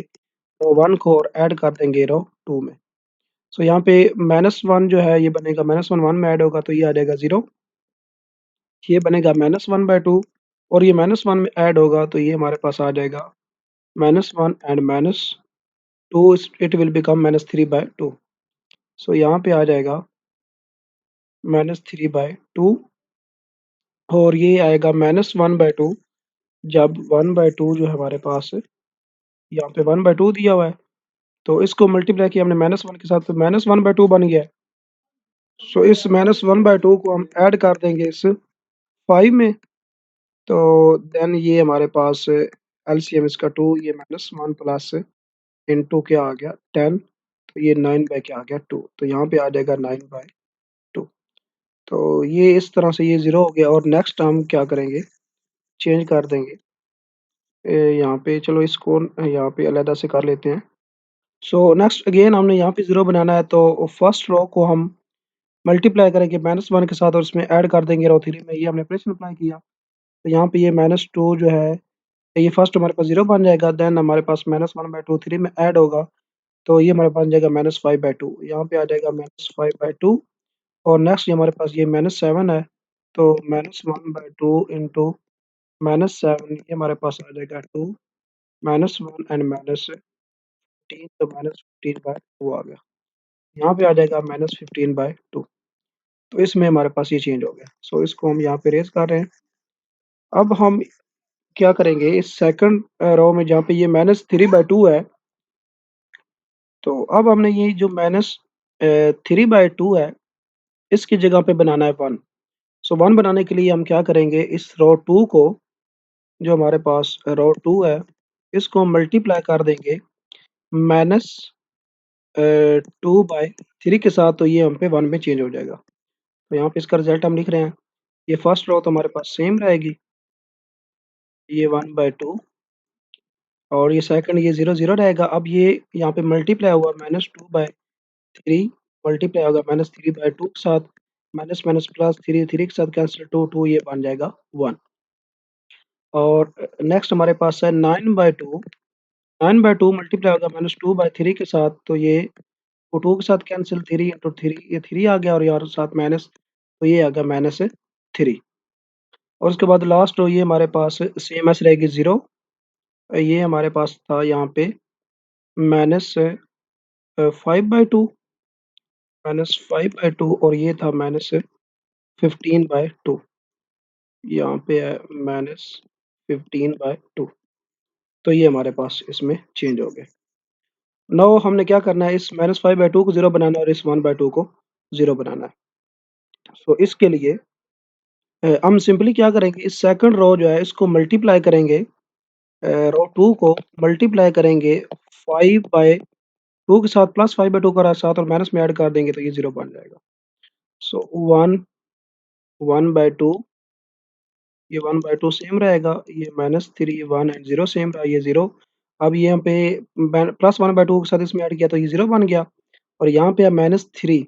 रो 1 को और ऐड कर देंगे रो 2 में। सो यहाँ पे -1 जो है ये बनेगा -1 1 में ऐड होगा तो ये आ जाएगा 0। ये बनेगा -1/2 और ये -1 में ऐड होगा तो ये हमारे पास आ जाएगा -1 एंड -2 इट विल बिकम -3/2। सो यहाँ पे आ जाएगा -3/2 और ये आएगा -1/2 जब 1/2 जो है हमारे पास यहाँ पे 1/2 दिया हुआ है, तो इसको मल्टीप्लाई किया हमने -1 के साथ तो -1/2 बन गया है। सो इस -1/2 को हम ऐड कर देंगे इस 5 में, तो देन ये हमारे पास एलसीएम इसका 2, ये -1 प्लस इनटू क्या आ गया 10, तो ये 9 बाय क्या आ गया 2, तो यहाँ पे आ जाएगा 9/2। तो ये इस तरह से ये 0 हो गया और नेक्स्ट हम क्या करेंगे, चेंज कर देंगे यहाँ पे। चलो इसको यहाँ पे अलहदा से कर लेते हैं। सो नेक्स्ट अगेन हमने यहाँ पे 0 बनाना है, तो फर्स्ट रो को हम मल्टीप्लाई करेंगे -1 के साथ और इसमें ऐड कर देंगे रो 3 में, ये हमने ऑपरेशन अप्लाई किया। तो यहाँ पे ये -2 जो है ये फर्स्ट हमारे पास 0 बन जाएगा, देन हमारे पास -1/2 3 में ऐड होगा, तो ये हमारे पास बन जाएगा -5/2। यहाँ पे आ जाएगा -5/2 और नेक्स्ट ये हमारे पास ये -7 है, तो -1/2 इंटू -7 ये हमारे पास आ जाएगा 2 -1 एंड -15, तो -15/2 आ गया। यहाँ पे आ जाएगा -15/2। तो इसमें हमारे पास ये चेंज हो गया। सो इसको हम यहाँ पे रेज़ कर रहे हैं। अब हम क्या करेंगे इस सेकंड रो में जहाँ पे ये -3/2 है, तो अब हमने ये जो -3/2 है, इसकी जगह पे बनाना है 1। सो 1 बनाने के लिए हम क्या करेंगे, इस रो 2 को, जो हमारे पास रो 2 है, इसको हम मल्टीप्लाई कर देंगे माइनस 2/3 के साथ, तो ये हम पे 1 में चेंज हो जाएगा। तो यहाँ पे इसका रिजल्ट हम लिख रहे हैं। ये फर्स्ट रो तो हमारे पास सेम रहेगी, ये 1/2, और ये सेकंड ये 0 0 रहेगा। अब ये यहाँ पे मल्टीप्लाई हुआ -2/3, मल्टीप्लाई होगा -3/2 के साथ, माइनस माइनस प्लस 3 3 के साथ कैंसिल, 2 2 ये बन जाएगा 1। और नेक्स्ट हमारे पास है 9/2, 9/2 मल्टीप्लाई होगा -2/3 के साथ, तो ये 2 के साथ कैंसिल, 3 इंटू 3 ये 3 आ गया, और यार साथ माइनस, तो ये आ गया -3। और उसके बाद लास्ट रो ये हमारे पास सेम एस रहेगी 0। ये हमारे पास था यहाँ पे -5/2, -5/2, और ये था -15/2। यहाँ पे है -15/2। तो ये हमारे पास इसमें चेंज हो गए। नाउ हमने क्या करना है, इस -5/2 को 0 बनाना है और इस 1/2 को 0 बनाना है। सो इसके लिए हम सिंपली क्या करेंगे, इस सेकंड रो जो है इसको मल्टीप्लाई करेंगे, रो 2 को मल्टीप्लाई करेंगे 5/2 के साथ, प्लस 5/2 का साथ, और माइनस में ऐड कर देंगे तो ये 0 बन जाएगा। सो 1/2, ये 1/2 सेम रहेगा, ये -3 1 एंड 0 सेम रहा, ये 0। अब ये यहाँ पे प्लस 1/2 के साथ इसमें ऐड किया तो ये 0 बन गया, और यहाँ पे है -3।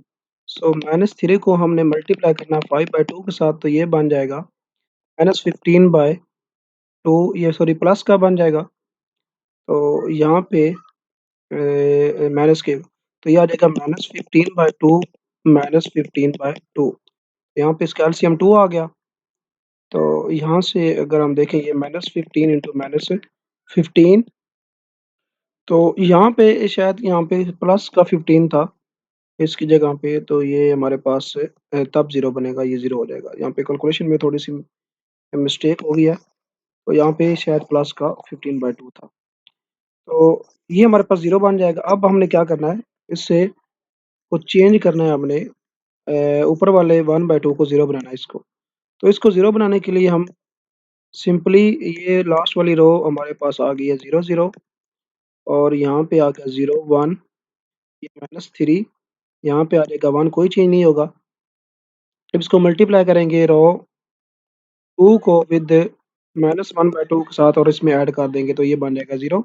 सो -3 को हमने मल्टीप्लाई करना 5/2 के साथ, तो ये बन जाएगा -15/2, ये सॉरी प्लस का बन जाएगा। तो यहाँ पे माइनस के, तो ये आ जाएगा -15/2, -15/2। यहाँ पे इसका एलसीएम 2 आ गया। तो यहाँ से अगर हम देखें, ये -15 इंटू -15, तो यहाँ पे शायद यहाँ पे प्लस का 15 था इसकी जगह पे, तो ये हमारे पास तब 0 बनेगा, ये 0 हो जाएगा। यहाँ पे कैलकुलेशन में थोड़ी-सी मिस्टेक हो गई है, तो यहाँ पे शायद प्लस का 15/2 था। तो ये हमारे पास 0 बन जाएगा। अब हमने क्या करना है, इससे को चेंज करना है हमने, ऊपर वाले 1/2 को 0 बनाना है इसको। तो इसको 0 बनाने के लिए हम सिंपली, ये लास्ट वाली रो हमारे पास आ गई है 0 0, और यहाँ पे आ गया 0 1, ये -3, यहाँ पे आ जाएगा 1, कोई चेंज नहीं होगा। जब इसको मल्टीप्लाई करेंगे रो 2 को विद -1/2 के साथ, और इसमें ऐड कर देंगे तो ये बन जाएगा 0।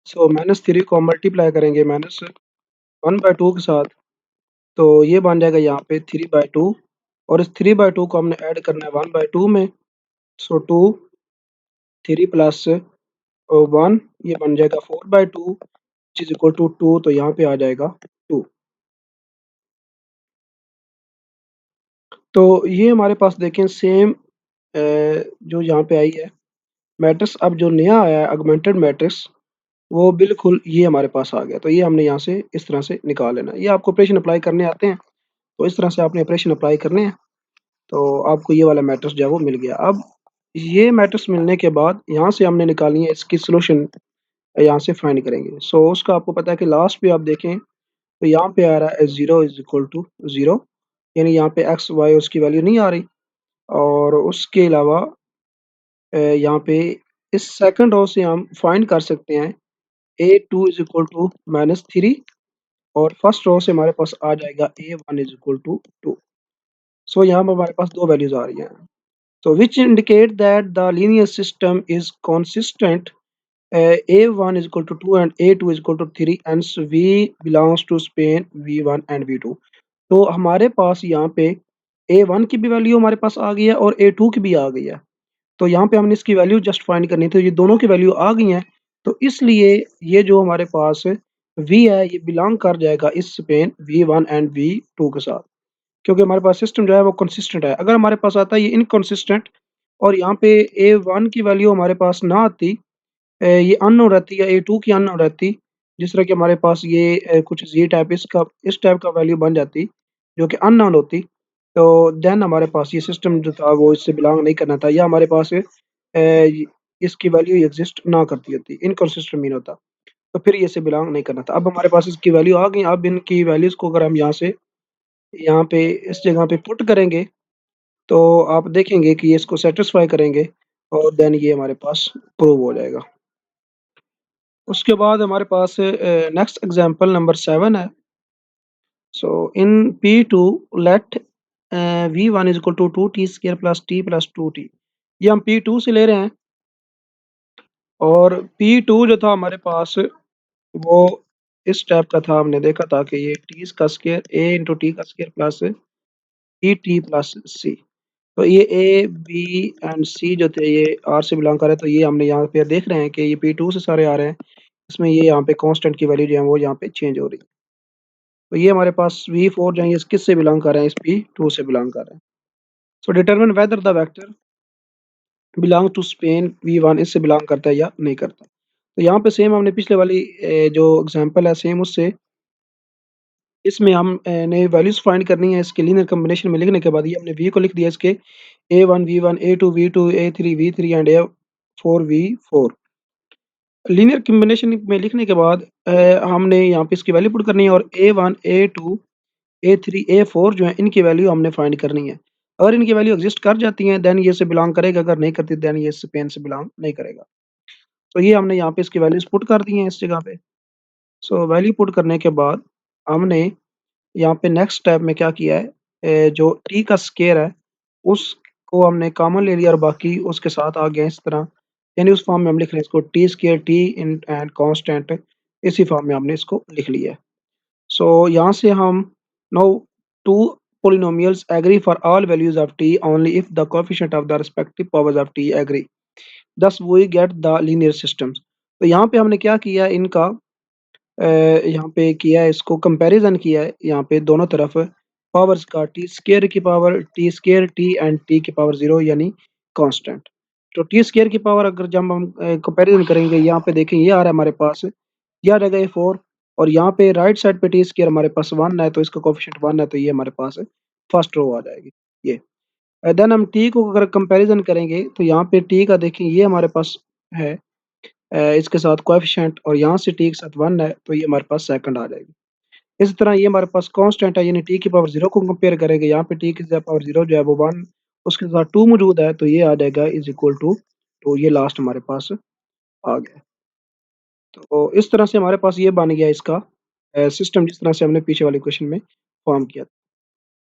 सो -3 को मल्टीप्लाई करेंगे -1/2 के साथ, तो ये बन जाएगा यहाँ पे 3/2, और इस 3/2 को हमने ऐड करना है 1/2 में। सो 2 3 प्लस 1, ये बन जाएगा 4/2 व्हिच इज़ इक्वल टू 2, तो यहाँ पे आ जाएगा 2। तो ये हमारे पास देखें सेम जो यहाँ पे आई है मैट्रिक्स, अब जो नया आया है ऑगमेंटेड मैट्रिक्स, वो बिल्कुल ये हमारे पास आ गया। तो ये हमने यहाँ से इस तरह से निकाल लेना है। ये आपको ऑपरेशन अप्लाई करने आते हैं, तो इस तरह से आपने ऑपरेशन अप्लाई करने हैं, तो आपको ये वाला मैट्रिक्स जो है वो मिल गया। अब ये मैट्रिक्स मिलने के बाद यहाँ से हमने निकालनी है इसकी सॉल्यूशन, यहाँ से फाइंड करेंगे। सो उसका आपको पता है कि लास्ट पे आप देखें, तो यहाँ पे आ रहा है 0 इज़ इक्वल टू 0, यानी यहाँ पे एक्स, वाई उसकी वैल्यू नहीं आ रही। और उसके अलावा यहाँ पे इस सेकंड रो से हम फाइंड कर सकते हैं a2 इज़ इक्वल टू -3, और फर्स्ट रो से हमारे पास आ जाएगा a1 इज़ इक्वल टू 2। सो यहाँ पे हमारे पास 2 वैल्यूज़ आ रही हैं। So which indicate that the linear system is consistent, a1 is equal to 2 and a2 is equal to 3, hence v belongs to span v1 and v2। तो हमारे पास यहाँ पे a1 की भी वैल्यू हमारे पास आ गई है और a2 की भी आ गई है। तो यहाँ पे हमने इसकी वैल्यू जस्ट फाइंड करनी थी, ये दोनों की वैल्यू आ गई हैं, तो इसलिए ये जो हमारे पास v है ये बिलोंग कर जाएगा इस स्पेन v1 एंड v2 के साथ, क्योंकि हमारे पास सिस्टम जो है वो कंसिस्टेंट है। अगर हमारे पास आता है ये इनकंसिस्टेंट, और यहाँ पे a1 की वैल्यू हमारे पास ना आती, ये अननोन रहती, या a2 की अननोन रहती, जिस तरह कि हमारे पास ये कुछ z टाइप इसका इस टाइप का वैल्यू बन जाती, जो कि अननोन होती, तो देन हमारे पास ये सिस्टम जो था वो इससे बिलोंग नहीं करना था, या हमारे पास इसकी वैल्यू एग्जिस्ट ना करती होती, इनकंसिस्टेंट मीन होता, तो फिर ये इसे बिलोंग नहीं करना था। अब हमारे पास इसकी वैल्यू आ गई। अब इनकी वैल्यूज को अगर हम यहाँ पे इस जगह पे पुट करेंगे, तो आप देखेंगे कि ये इसको सेटिस्फाई करेंगे और देन ये हमारे पास प्रूव हो जाएगा। उसके बाद हमारे पास नेक्स्ट एग्जांपल नंबर 7 है। So in P2 let V1 is equal to 2t square plus t plus 2t। ये हम P2 से ले रहे हैं और P2 जो था हमारे पास वो इस टाइप का था। हमने देखा था कि ये t का स्क्वायर a इंटू टी का square plus T plus c. तो ये ए बी एंड सी जो थे ये आर से बिलोंग कर रहे हैं। तो ये हमने यहाँ पे देख रहे हैं कि ये P2 से सारे आ रहे हैं। इसमें ये यहाँ पे कांस्टेंट की वैल्यू जो है वो यहाँ पे चेंज हो रही है। तो ये हमारे पास V4 जो है ये किस से बिलोंग कर रहे हैं, इस P2 से बिलोंग कर रहे हैं। So determine whether the vector belong to span V1 इससे बिलोंग करता है या नहीं करता। तो यहाँ पे सेम हमने पिछले वाली जो एग्जांपल है सेम उससे इसमें हम ने वैल्यूज फाइंड करनी है। इसके लीनियर कॉम्बिनेशन में लिखने के बाद ये हमने V को लिख दिया इसके A1 V1 A2 V2 A3 V3 and A4 V4। Linear combination में लिखने के बाद हमने यहाँ पे इसकी वैल्यू पुट करनी है और A1 A2 A3 A4 जो है इनकी वैल्यू हमने फाइंड करनी है। अगर इनकी वैल्यू एग्जिस्ट कर जाती हैं देन ये इससे बिलोंग करेगा, अगर नहीं करती देन ये स्पेन से बिलोंग नहीं करेगा। तो ये हमने यहाँ पे इसकी वैल्यूज पुट कर दी हैं इस जगह पे। सो वैल्यू पुट करने के बाद हमने यहाँ पे नेक्स्ट स्टेप में क्या किया है, जो टी का स्क्वायर है उसको हमने कॉमन ले लिया और बाकी उसके साथ आ गए इस तरह, यानी उस फॉर्म में हम लिख रहे हैं इसको T square T in and constant, इसी फॉर्म में हमने इसको लिख लिया है। सो यहाँ से हम now to polynomials agree for all values of t only if the coefficient of the respective powers of t agree, thus we get the linear systems। तो यहाँ पे हमने क्या किया है, इनका यहाँ पे किया है, इसको कंपैरिजन किया है यहाँ पे दोनों तरफ पावर्स का, टी स्क्वायर की power T square T and T की पावर 0 यानी कांस्टेंट। तो टी स्क्वायर की पावर अगर जब हम कंपैरिजन करेंगे यहाँ पे देखें ये आ रहा है हमारे पास, ये आ जाएगा ये 4 और यहाँ पे राइट साइड पे टी स्क्वायर हमारे पास 1 है तो इसका कोएफिशिएंट 1 है तो ये हमारे पास फर्स्ट रो आ जाएगी ये। देन हम टी को अगर कंपैरिजन करेंगे तो यहाँ पे टी का देखें ये हमारे पास है इसके साथ कोएफिशिएंट और यहाँ से टी के साथ 1 है तो ये हमारे पास सेकंड आ जाएगी। इसी तरह ये हमारे पास कांस्टेंट है यानी टी की पावर 0 को कंपेयर करेंगे, यहाँ पे टी की पावर 0 जो है वो 1 उसके साथ 2 मौजूद है तो ये आ जाएगा इज इक्वल टू, तो ये लास्ट हमारे पास आ गया। तो इस तरह से हमारे पास ये बन गया इसका सिस्टम जिस तरह से हमने पीछे वाले क्वेश्चन में फॉर्म किया।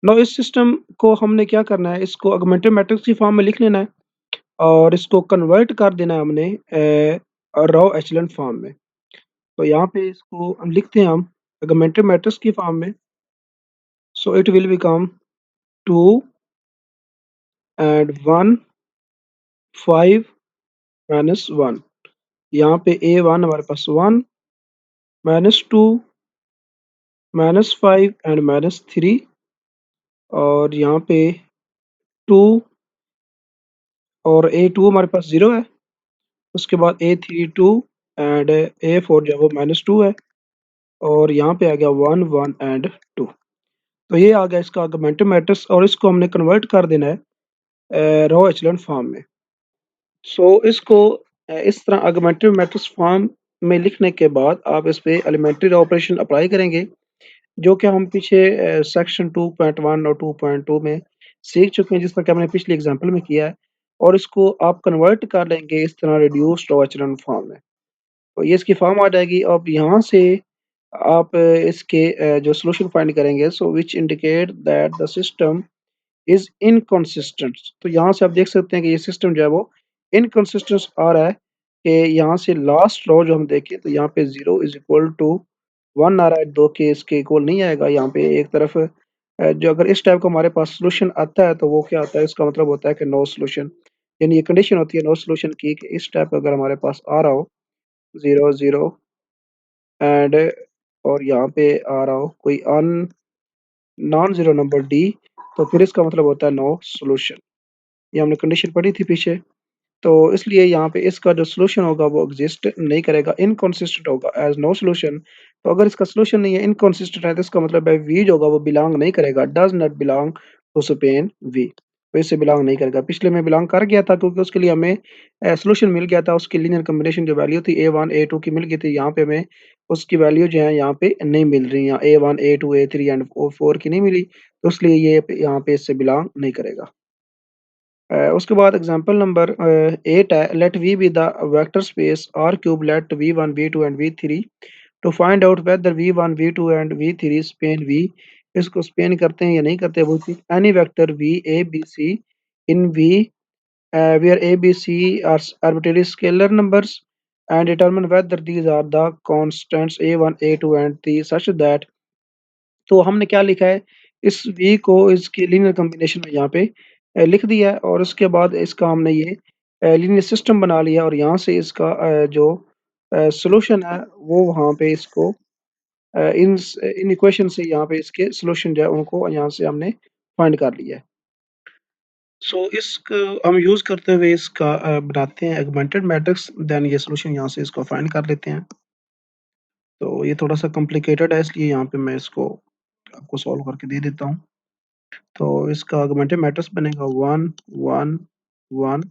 नाउ इस सिस्टम को हमने क्या करना है, इसको ऑगमेंटेड मैट्रिक्स की फॉर्म में लिख लेना है और इसको कन्वर्ट कर देना है हमने रॉ एचेलॉन फॉर्म में। तो यहाँ पे इसको हम लिखते हैं हम ऑगमेंटेड मैट्रिक्स की फॉर्म में। So it will become 2 and 1 5 minus 1। यहाँ पे A1 हमारे पास 1 माइनस 2 माइनस 5 एंड माइनस 3 और यहाँ पे 2 और A2 हमारे पास 0 है। उसके बाद A3 2 एंड A4 जो है वो माइनस 2 है और यहाँ पे आ गया 1 1 एंड 2। तो ये आ गया इसका ऑगमेंटेड मैट्रिक्स और इसको हमने कन्वर्ट कर देना है रॉ एचेलॉन फॉर्म में। सो इसको इस तरह ऑगमेंटेड मैट्रिक्स फॉर्म में लिखने के बाद आप इस पे एलिमेंट्री ऑपरेशन अप्लाई करेंगे जो कि हम पीछे सेक्शन 2.1 और 2.2 में सीख चुके हैं, जिस तरह कि हमने पिछले एग्जांपल में किया है और इसको आप कन्वर्ट कर लेंगे इस तरह रिड्यूस्ड रॉ एचेलॉन फॉर्म में। तो ये इसकी फॉर्म आ जाएगी। अब यहाँ से आप इसके जो सॉल्यूशन फाइंड करेंगे so which indicate that the system is inconsistent. तो यहाँ से आप देख सकते हैं कि ये सिस्टम जो है वो इनकंसिस्टेंट आ रहा है कि यहाँ से लास्ट रो जो हम देखें तो यहाँ पे 0 इज इक्वल टू 1 आ रहा है, 2 के इसके इक्वल नहीं आएगा। यहाँ पे एक तरफ जो अगर इस टाइप का हमारे पास सॉल्यूशन आता है तो वो क्या आता है, इसका मतलब होता है कि नो सॉल्यूशन, यानी ये कंडीशन होती है नो सॉल्यूशन की कि इस टाइप का अगर हमारे पास आ रहा हो 0 0 एंड और यहाँ पे आ रहा हो कोई नॉन जीरो नंबर डी, तो फिर इसका मतलब होता है नो सॉल्यूशन। ये हमने कंडीशन पढ़ी थी पीछे। तो इसलिए यहाँ पे इसका जो सॉल्यूशन होगा वो एग्जिस्ट नहीं करेगा, इनकंसिस्टेंट होगा एज नो सॉल्यूशन। तो अगर इसका सॉल्यूशन नहीं है, इनकंसिस्टेंट है, तो इसका मतलब है वी जो होगा वो बिलोंग नहीं करेगा, does not belong to span V. तो इससे बिलॉन्ग नहीं करेगा। पिछले में बिलॉन्ग कर गया था क्योंकि उसके लिए हमें सॉल्यूशन मिल गया था, उसकी लीनियर कॉम्बिनेशन जो वैल्यू थी A1 A2 की मिल गई थी। यहाँ पे हमें उसकी वैल्यू जो है यहाँ पे नहीं मिल रही है, A1 A2 A3 and O4 की नहीं मिली, तो इसलिए ये यहाँ पे इससे बिलॉन्ग नहीं करेगा। उसके बाद एग्जांपल नंबर 8 है, let V be the vector space R cube let V1 V2 and V3 to find out whether V1 V2 and V3 span V। इसको स्पेन करते हैं या नहीं करते वो चीज। Any vector V A B C in V where A B C are arbitrary scalar numbers and determine whether these are the constants A1 A2 and T such that। तो हमने क्या लिखा है, इस V को इसकी लीनियर कॉम्बिनेशन में यहाँ पे लिख दिया है, और उसके बाद इसका हमने ये लीनियर सिस्टम बना लिया, और यहाँ से इसका जो सॉल्यूशन है वो वहाँ पे इसको इन इक्वेशन से यहाँ पे इसके सॉल्यूशन जो है उनको यहाँ से हमने फाइंड कर लिया है। सो इसको हम यूज़ करते हुए इसका बनाते हैं ऑगमेंटेड मैट्रिक्स, देन ये सॉल्यूशन यहाँ से इसको फाइंड कर लेते हैं। तो ये थोड़ा सा कॉम्प्लिकेटेड है, इसलिए यहाँ पे मैं इसको आपको सॉल्व करके दे देता हूँ। तो इसका ऑगमेंटेड मैट्रिक्स बनेगा 1 1 1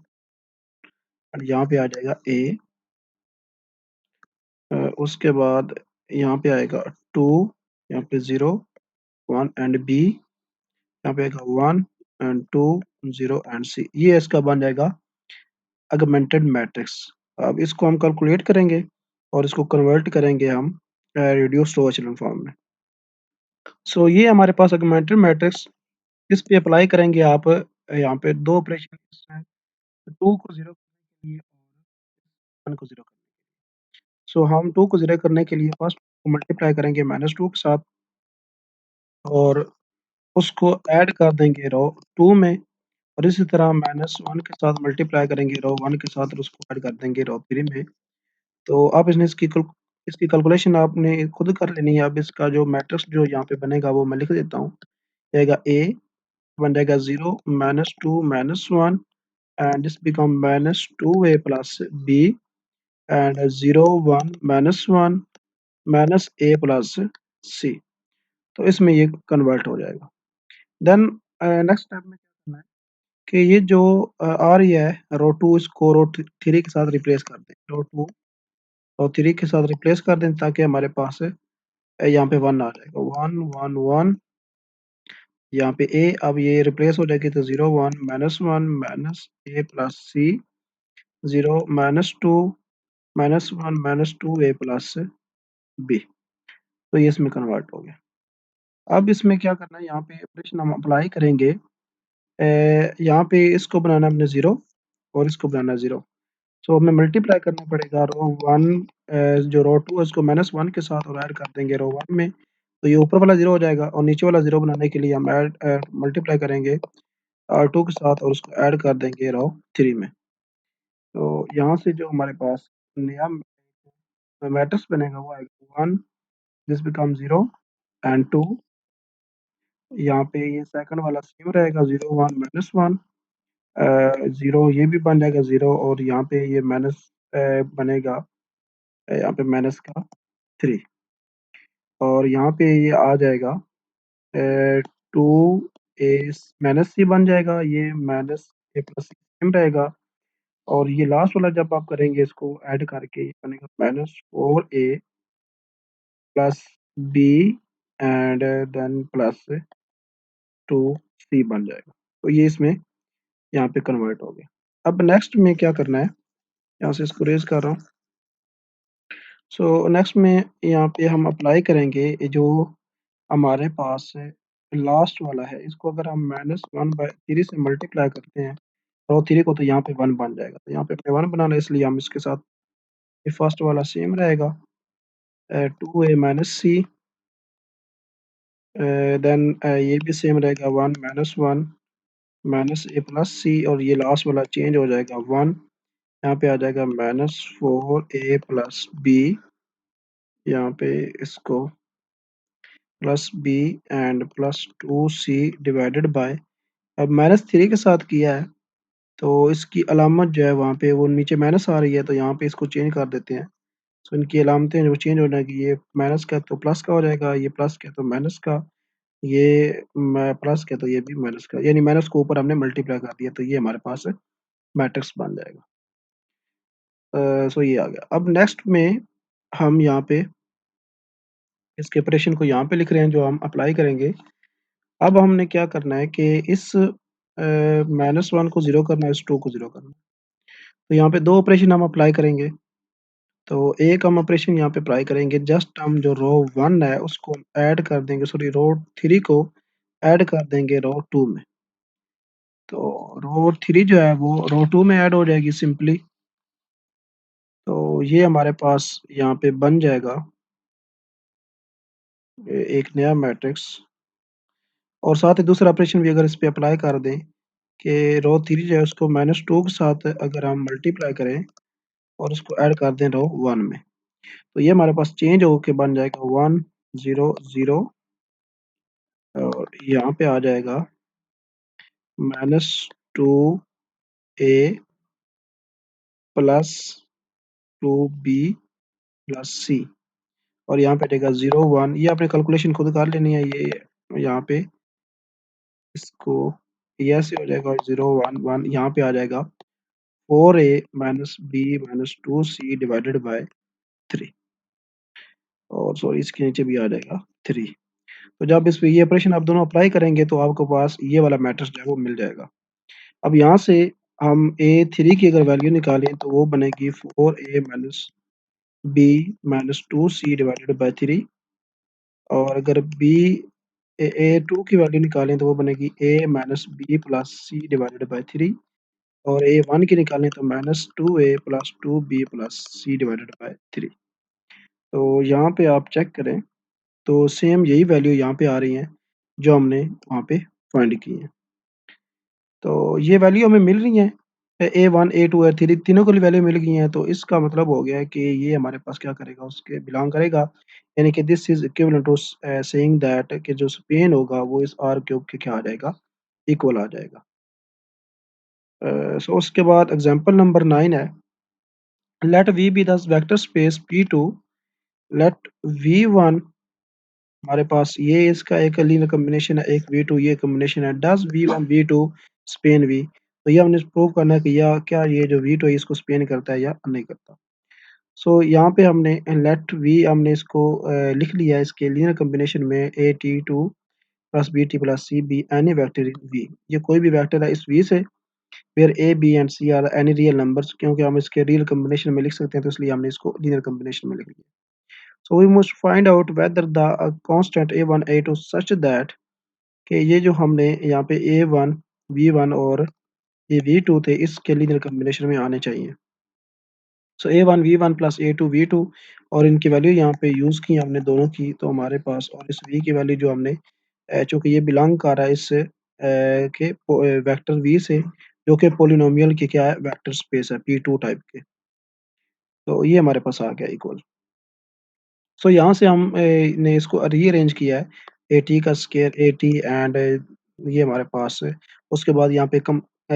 और यहाँ पे आ जाएगा A। उसके बाद यहाँ पे आएगा 2, यहाँ पे 0 1 एंड B, यहाँ पे आएगा 1 एंड 2 0 एंड C। ये इसका बन जाएगा ऑगमेंटेड मैट्रिक्स। अब इसको हम कैलकुलेट करेंगे और इसको कन्वर्ट करेंगे हम रिड्यूस्ड टू एचेलॉन फॉर्म में। सो ये हमारे पास ऑगमेंटेड मैट्रिक्स, इस पे अप्लाई करेंगे आप यहाँ पे दो ऑपरेशन हैं, 2 को 0 करने के लिए और 1 को 0 करने। सो हम 2 को 0 करने के लिए फर्स्ट मल्टीप्लाई करेंगे -2 के साथ, और उसको ऐड कर देंगे रो 2 में, और इसी तरह -1 के साथ मल्टीप्लाई करेंगे रो 1 के साथ, और उसको ऐड कर देंगे रो 3 में। तो आप इसकी कैलकुलेशन आपने खुद कर लेनी है। अब इसका जो मैट्रिक्स जो यहाँ पे बनेगा वो मैं लिख देता हूँ। जाएगा A बन जाएगा 0 -2 -1 and this become -2A plus B and 0 1 -1 -A plus C। तो इसमें ये कन्वर्ट हो जाएगा। देन नेक्स्ट स्टेप में क्या करना है कि ये जो आ रही है रो 2, इसको रो 3 के साथ रिप्लेस कर दें। रो 2 रो 3 के साथ रिप्लेस कर दें ताकि हमारे पास यहाँ पे 1 आ जाएगा। 1 1 1 यहाँ पे A, अब ये रिप्लेस हो जाएगी तो 0 1 -1 -A plus C 0 -2 -1 -2A plus B। तो ये इसमें कन्वर्ट हो गया। अब इसमें क्या करना है, यहाँ पे ऑपरेशन हम अप्लाई करेंगे। यहाँ पे इसको बनाना है हमने 0 और इसको बनाना है 0। सो हमें मल्टीप्लाई करना पड़ेगा रो 1 जो रो 2 है उसको -1 के साथ और ऐड कर देंगे रो 1 में, तो ये ऊपर वाला 0 हो जाएगा, और नीचे वाला 0 बनाने के लिए हम मल्टीप्लाई करेंगे R2 के साथ और उसको ऐड कर देंगे रो 3 में। तो यहाँ से जो हमारे पास नया मैट्रिक्स बनेगा वो आएगा 1, दिस बिकम 0 एंड 2। यहाँ पे ये सेकंड वाला सेम रहेगा 0 1 -1 0, ये भी बन जाएगा 0, और यहाँ पे ये माइनस बनेगा यहाँ पे माइनस का 3, और यहाँ पे ये आ जाएगा 2 ए -c बन जाएगा, ये -a प्लस सेम रहेगा, और ये लास्ट वाला जब आप करेंगे इसको ऐड करके ये बनेगा -4a plus b and then plus 2c बन जाएगा। तो ये इसमें यहाँ पे कन्वर्ट हो गया। अब नेक्स्ट में क्या करना है, यहाँ से इसको रेज कर रहा हूँ। सो नेक्स्ट में यहाँ पे हम अप्लाई करेंगे ये जो हमारे पास लास्ट वाला है, इसको अगर हम -1/3 से मल्टीप्लाई करते हैं रो 3 को, तो यहाँ पे 1 बन जाएगा। तो यहाँ पे अपने 1 बनाना है, इसलिए हम इसके साथ ये फर्स्ट वाला सेम रहेगा 2a -c, देन ये भी सेम रहेगा 1 -1 -a प्लस c, और ये लास्ट वाला चेंज हो जाएगा 1, यहाँ पे आ जाएगा -4a प्लस b, यहाँ पे इसको plus b and plus 2c divided by, अब -3 के साथ किया है तो इसकी अलामत जो है वहाँ पे वो नीचे माइनस आ रही है, तो यहाँ पे इसको चेंज कर देते हैं। सो इनकी अलामतें जो चेंज हो जाएगी, ये माइनस का है तो प्लस का हो जाएगा, ये प्लस का है तो माइनस का। ये मैं प्लस किया तो ये भी माइनस का, यानी माइनस को ऊपर हमने मल्टीप्लाई कर दिया, तो ये हमारे पास मैट्रिक्स बन जाएगा। सो ये आ गया। अब नेक्स्ट में हम यहाँ पे इसके ऑपरेशन को यहाँ पे लिख रहे हैं जो हम अप्लाई करेंगे। अब हमने क्या करना है कि इस -1 को 0 करना है, इस 2 को 0 करना है। तो यहाँ पे 2 ऑपरेशन हम अप्लाई करेंगे। तो एक हम ऑपरेशन यहाँ पे अप्लाई करेंगे, जस्ट हम जो रो 1 है उसको ऐड कर देंगे, सॉरी रो 3 को ऐड कर देंगे रो 2 में। तो रो 3 जो है वो रो 2 में ऐड हो जाएगी सिंपली। तो ये हमारे पास यहाँ पे बन जाएगा एक नया मैट्रिक्स। और साथ ही दूसरा ऑपरेशन भी अगर इस पे अप्लाई कर दें कि रो 3 जो है उसको -2 के साथ अगर हम मल्टीप्लाई करें और उसको ऐड कर दें रो 1 में, तो ये हमारे पास चेंज होके बन जाएगा 1 0 0। और यहाँ पे आ जाएगा -2a plus 2b plus c। और यहाँ पे देगा 0 1। ये आपने कैलकुलेशन खुद कर लेनी है। ये यहाँ पे इसको ये ऐसे हो जाएगा, 0 1 1 यहाँ पे आ जाएगा 4a minus b minus 2c divided by 3। और सॉरी इसके नीचे भी आ जाएगा 3। तो जब इस पे ये ऑपरेशन आप दोनों अप्लाई करेंगे तो आपको पास ये वाला मैट्रिक्स जो है वो मिल जाएगा। अब यहाँ से हम a3 की अगर वैल्यू निकालें तो वो बनेगी 4a minus b minus 2c divided by 3। और अगर b a2 की वैल्यू निकालें तो वो बनेगी a minus b plus c divided by 3। और a1 की निकालें तो -2a plus 2b plus c divided by 3। तो यहाँ पे आप चेक करें तो सेम यही वैल्यू यहाँ पे आ रही हैं जो हमने वहाँ पे फाइंड की है। तो ये वैल्यू हमें मिल रही है, A1 A2 A3 तीनों की वैल्यू मिल गई हैं। तो इसका मतलब हो गया है कि ये हमारे पास क्या करेगा, उसके बिलोंग करेगा। यानी कि this is equivalent to saying that कि जो स्पेन होगा वो इस आर क्यूब के क्या आ जाएगा, इक्वल आ जाएगा। सो उसके बाद एग्जांपल नंबर 9 है, let V be the vector space P2, let V1 हमारे पास ये इसका एक लीनियर कॉम्बिनेशन है, एक V2 ये कॉम्बिनेशन है। Does V1 V2 Spain V? तो ये हमने प्रूव करना है कि या क्या ये जो V2 है इसको स्पेन करता है या नहीं करता। सो यहाँ पे हमने लेट V हमने इसको लिख लिया है इसके लीनियर कॉम्बिनेशन में AT2 plus BT plus C be any vector in V। ये कोई भी वेक्टर है इस V से where A, B and C are any real numbers, क्योंकि हम इसके रियल कॉम्बिनेशन में लिख सकते हैं तो इसलिए हमने इसको लीनियर कॉम्बिनेशन में लिख लिया। So we must find out whether the constant A1 A2 such that कि ये जो हमने यहाँ पे A1 V1 और ये V2 थे इसके लीनियर कॉम्बिनेशन में आने चाहिए। सो A1 V1 plus A2 V2 और इनकी वैल्यू यहाँ पे यूज़ की हमने दोनों की, तो हमारे पास और इस V की वैल्यू जो हमने चूँकि ये बिलॉन्ग कर रहा है इस के वेक्टर V से जो कि पॉलिनोमियल की क्या है वेक्टर स्पेस है P2 टाइप के। तो ये हमारे पास आ गया इक्वल। सो यहाँ से हम ने इसको रीअरेंज किया है, एटी का स्क्वायर 80 एंड ये हमारे पास है। उसके बाद यहाँ पे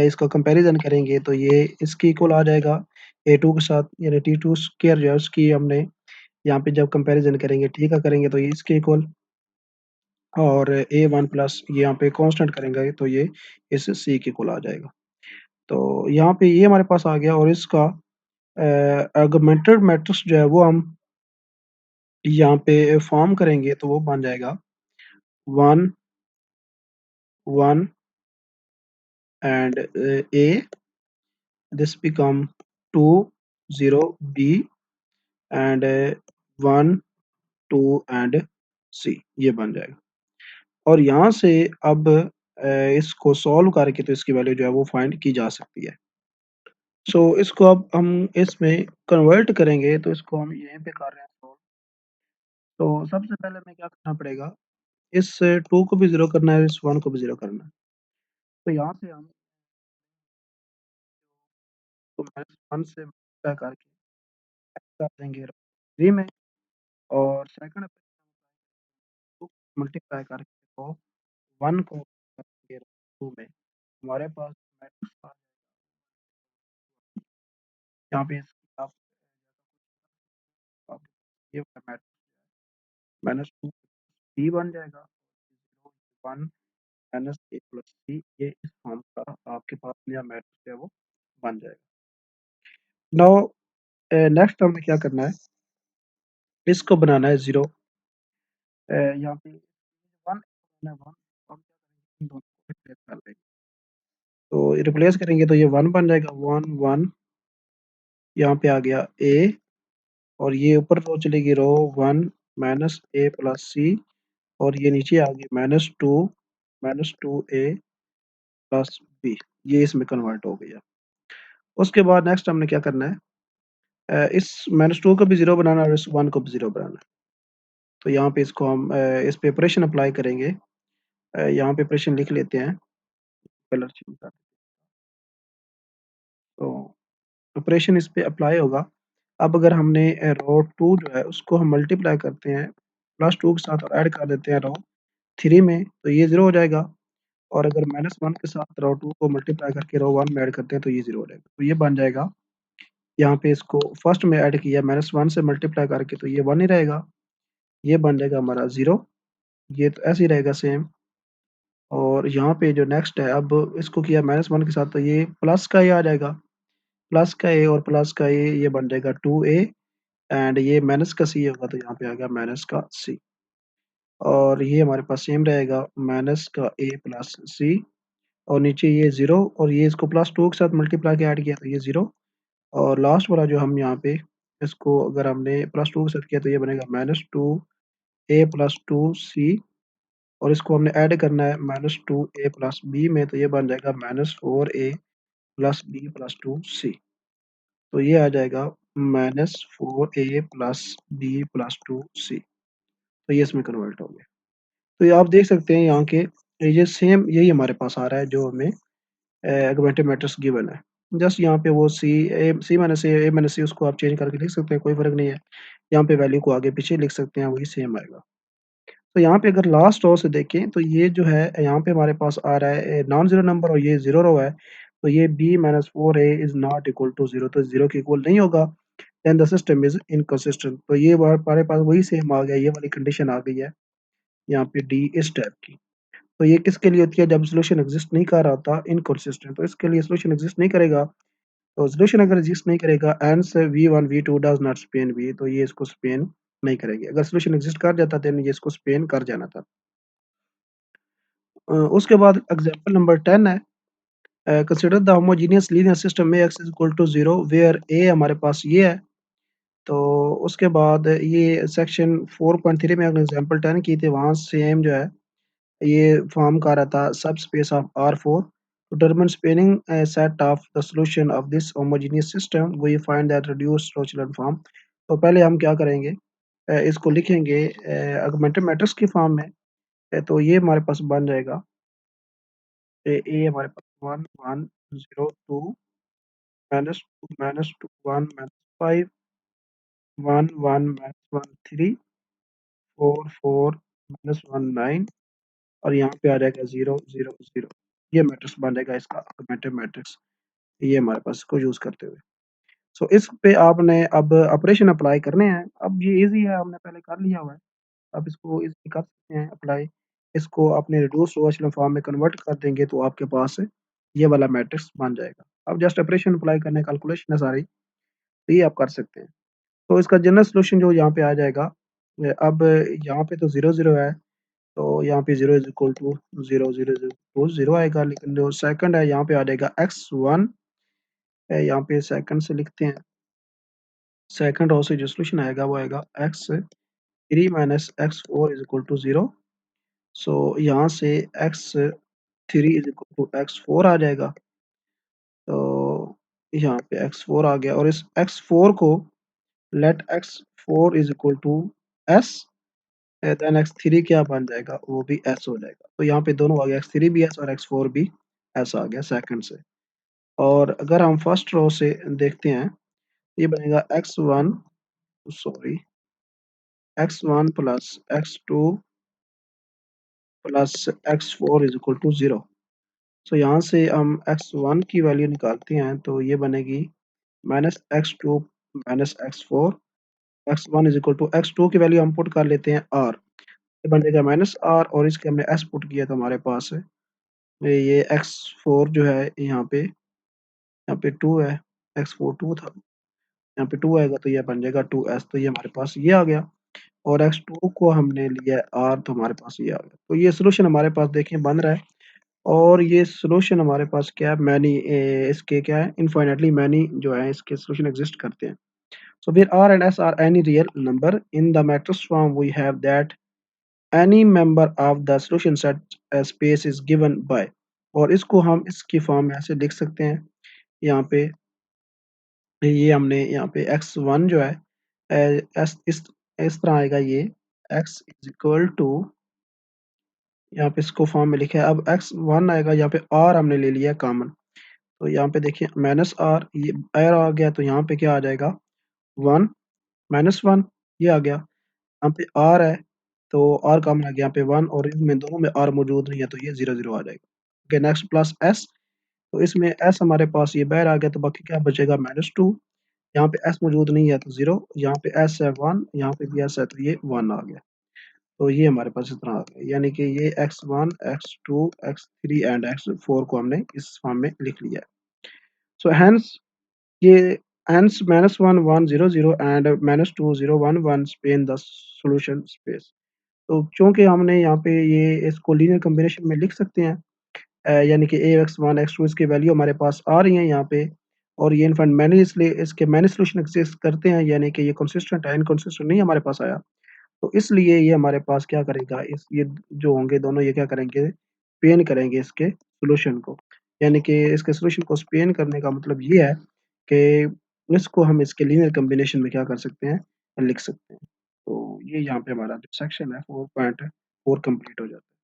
इसका कंपैरिज़न करेंगे तो ये इसके इक्वल आ जाएगा A2 के साथ, यानी T2 स्क्वायर जो है उसकी हमने यहाँ पे जब कंपैरिज़न करेंगे T का करेंगे तो ये इसके इक्वल। और A1 प्लस यहाँ पे कांस्टेंट करेंगे तो ये इस C के इक्वल आ जाएगा। तो यहाँ पे ये हमारे पास आ गया और इसका ऑगमेंटेड मैट्रिक्स जो है वो हम यहाँ पे फॉर्म करेंगे तो वो बन जाएगा 1 1 and A, this become 2 0 B and 1 2 and C, ये बन जाएगा। और यहाँ से अब इसको सॉल्व करके तो इसकी वैल्यू जो है वो फाइंड की जा सकती है। सो इसको अब हम इसमें कन्वर्ट करेंगे तो इसको हम यहीं पे कर रहे हैं सॉल्व। तो सबसे पहले हमें क्या करना पड़ेगा, इस 2 को भी 0 करना है, इस 1 को भी 0 करना है। तो यहाँ से हम तो -1 से मल्टीप्लाई करके कर देंगे 3 में। और सेकंड को मल्टीप्लाई करके तो 1 को करेंगे 2 में, हमारे पास मैट्रिक्स आ यहाँ पे इसकी आप ये वाला मैट्रिक्स -2 B बन जाएगा। 1 माइनस ए प्लस सी, ये इस फॉर्म का आपके पास नया मैट्रिक्स है वो बन जाएगा। नाउ नेक्स्ट हमें क्या करना है, इसको बनाना है 0, यहाँ पे 1 बनाना है 1, तो हम क्या करेंगे, इन दोनों को रिप्लेस कर देंगे। तो रिप्लेस करेंगे तो ये 1 बन जाएगा, 1 1, यहाँ पे आ गया ए, और ये ऊपर रो चलेगी रो 1 माइनस ए प्लस सी, और ये नीचे आ गई माइनस टू ए प्लस बी, ये इसमें कन्वर्ट हो गया। उसके बाद नेक्स्ट हमने क्या करना है, इस -2 को भी 0 बनाना है और इस 1 को भी 0 बनाना है। तो यहाँ पे इसको हम इस पे ऑपरेशन अप्लाई करेंगे। यहाँ पे ऑपरेशन लिख लेते हैं, कलर चेंज कर, तो ऑपरेशन इस पे अप्लाई होगा। अब अगर हमने रो 2 जो है उसको हम मल्टीप्लाई करते हैं +2 के साथ और ऐड कर देते हैं रो 3 में, तो ये 0 हो जाएगा। और अगर -1 के साथ रो 2 को मल्टीप्लाई करके रो 1 में ऐड करते हैं तो ये 0 हो जाएगा। तो ये बन जाएगा, यहाँ पे इसको फर्स्ट में ऐड किया -1 से मल्टीप्लाई करके तो ये 1 ही रहेगा। ये बन जाएगा हमारा 0, ये तो ऐसे ही रहेगा सेम। और यहाँ पे जो नेक्स्ट है, अब इसको किया -1 के साथ तो ये प्लस का ए आ जाएगा। प्लस का ए और प्लस का ए, ये बन जाएगा 2a, एंड ये माइनस का सी होगा तो यहाँ पे आ गया माइनस का सी। और ये हमारे पास सेम रहेगा, माइनस का ए प्लस सी, और नीचे ये 0, और ये इसको +2 के साथ मल्टीप्लाई के ऐड किया तो ये 0। और लास्ट वाला जो हम यहाँ पे इसको अगर हमने +2 के साथ किया तो ये बनेगा -2a प्लस 2c, और इसको हमने ऐड करना है -2a प्लस b में, तो ये बन जाएगा -4a plus b plus 2c। तो ये आ जाएगा -4a plus b plus 2c। तो ये इसमें कन्वर्ट हो गया। तो ये आप देख सकते हैं यहाँ के, ये सेम यही हमारे पास आ रहा है जो हमें ऑगमेंटेड मैट्रिक्स गिवन है। जस्ट यहाँ पे वो सी माइनस ए माइनस सी, उसको आप चेंज करके लिख सकते हैं, कोई फ़र्क नहीं है। यहाँ पे वैल्यू को आगे पीछे लिख सकते हैं, वही सेम आएगा। तो यहाँ पे अगर लास्ट रो से देखें तो ये जो है यहाँ पे हमारे पास आ रहा है नॉन ज़ीरो नंबर, और ये 0 रो है। तो ये b-4a is not equal to 0, तो 0 के इक्वल नहीं होगा। Then the system is inconsistent. तो ये हमारे पास वही सेम आ गया, ये वाली कंडीशन आ गई है यहाँ पे डी इस टाइप की। तो ये किसके लिए होती है, जब सॉल्यूशन एग्जिस्ट नहीं कर रहा होता, इनकंसिस्टेंट। तो इसके लिए सॉल्यूशन एग्जिस्ट नहीं करेगा। तो सॉल्यूशन अगर एग्जिस्ट नहीं करेगा, and v1 v2 does not Spain v, तो ये इसको स्पेन नहीं करेगी। अगर सॉल्यूशन एग्जिस्ट कर जाता देन ये इसको स्पेन कर जाना था। उसके बाद एग्जांपल नंबर 10 है, consider the homogeneous linear system में x is equal to 0 where a हमारे पास ये है। तो उसके बाद ये सेक्शन 4.3 में अगर एग्जांपल 10 की थी, वहाँ सेम जो है ये फॉर्म कर रहा था सब space of R4 to determine spanning a set of the solution of this homogeneous system we find that reduced Rochland form। तो पहले हम क्या करेंगे, इसको लिखेंगे ऑगमेंटेड मैट्रिक्स की फॉर्म में। तो ये हमारे पास बन जाएगा, ए हमारे पास 1 1 0 2 -2 1 -5 1 1 -1 3 4 4 -1 9, और यहाँ पे आ जाएगा 0 0 0। ये मैट्रिक्स बन जाएगा इसका ऑगमेंटेड मैट्रिक्स, ये हमारे पास इसको यूज़ करते हुए। सो इस पे आपने अब ऑपरेशन अप्लाई करने हैं। अब ये ईज़ी है, हमने पहले कर लिया हुआ है। अब इसको ईज़िली कर सकते हैं अप्लाई। इसको अपने रिड्यूस्ड रोल्सर फॉर्म में कन्वर्ट कर देंगे तो आपके पास ये वाला मैट्रिक्स बन जाएगा। अब जस्ट ऑपरेशन अप्लाई करने कैलकुलेशन है सारी, तो ये आप कर सकते हैं। तो इसका जनरल सॉल्यूशन जो यहाँ पे आ जाएगा, अब यहाँ पे तो 0 0 है, तो यहाँ पे 0 इज़ इक्वल टू 0 0 0 तो 0 आएगा। लेकिन जो सेकंड है यहाँ पे आ जाएगा x1, यहाँ पे सेकंड से लिखते हैं। सेकंड रो से जो सॉल्यूशन आएगा वो आएगा x3 minus x4 is equal to 0। So यहाँ से x3 is equal to x4 आ जाएगा। तो यहाँ पे x4 आ गया, और इस x4 को let x4 is equal to s, then x3 क्या बन जाएगा, वो भी s हो जाएगा। तो यहाँ पे दोनों आ गया, x3 भी s और x4 भी s आ गया सेकंड से। और अगर हम फर्स्ट रो से देखते हैं, ये बनेगा x1 plus x2 plus x4 is equal to 0। So यहाँ से हम x1 की वैल्यू निकालते हैं तो ये बनेगी -x2 minus x4। x1 is equal to x2 की वैल्यू हम पुट कर लेते हैं r। ये बन जाएगा -r और इसके हमने s पुट किया तो हमारे पास ये x4 जो है यहाँ पे 2 है, x4 2 था, यहाँ पे 2 आएगा तो ये बन जाएगा 2s तो ये हमारे पास ये आ गया और x2 को हमने लिया है r तो हमारे पास ये आ गया। तो ये सॉल्यूशन हमारे पास देखिए बन रहा है और ये सॉल्यूशन हमारे पास क्या है इसके क्या है इनफाइनाइटली मैनी जो है इसके सॉल्यूशन एग्जिस्ट करते हैं। So where R and S are any real number in the matrix form we have that any member of the solution set space is given by और इसको हम इसकी फॉर्म में ऐसे लिख सकते हैं यहाँ पे ये हमने यहाँ पे x1 जो है इस तरह आएगा ये x इज इक्वल टू यहाँ पे इसको फॉर्म में लिखा है अब x1 आएगा यहाँ पे r हमने ले लिया कॉमन तो यहाँ पे देखिए -r ये r आ गया तो यहाँ पे क्या आ जाएगा 1 -1 ये आ गया यहाँ पे r है तो r कॉमन आ गया यहाँ पे 1 और इनमें दोनों में r मौजूद नहीं है तो ये 0 0 आ जाएगा। ओके नेक्स्ट प्लस s तो इसमें s हमारे पास ये बाहर आ गया तो बाकी क्या बचेगा -2 यहाँ पे s मौजूद नहीं है तो 0 यहाँ पे s है 1 यहाँ पे भी s है तो ये 1 आ गया। तो ये हमारे पास इतना आ गया यानी कि ये x1 x2 x3 and x4 को हमने इस फॉर्म में लिख लिया है। सो हेंस ये hence -1 1 0 0 and -2 0 1 1 Spain the solution space. तो चूँकि हमने यहाँ पे ये इसको लीनियर कॉम्बिनेशन में लिख सकते हैं यानी कि x1 x2 इसकी वैल्यू हमारे पास आ रही है यहाँ पे और ये इनफैक्ट मैंने इसलिए इसके मैनी सॉल्यूशन एक्सिस्ट करते हैं यानी कि ये कंसिस्टेंट है इनकंसिस्टेंट नहीं हमारे पास आया। तो इसलिए ये हमारे पास क्या करेगा इस ये जो होंगे दोनों ये क्या करेंगे स्पेन करेंगे इसके सॉल्यूशन को। यानी कि इसके सॉल्यूशन को स्पेन करने का मतलब ये है कि इसको हम इसके लीनियर कॉम्बिनेशन में क्या कर सकते हैं लिख सकते हैं। तो ये यहाँ पे हमारा जो सेक्शन है 4.4 कंप्लीट हो जाता है।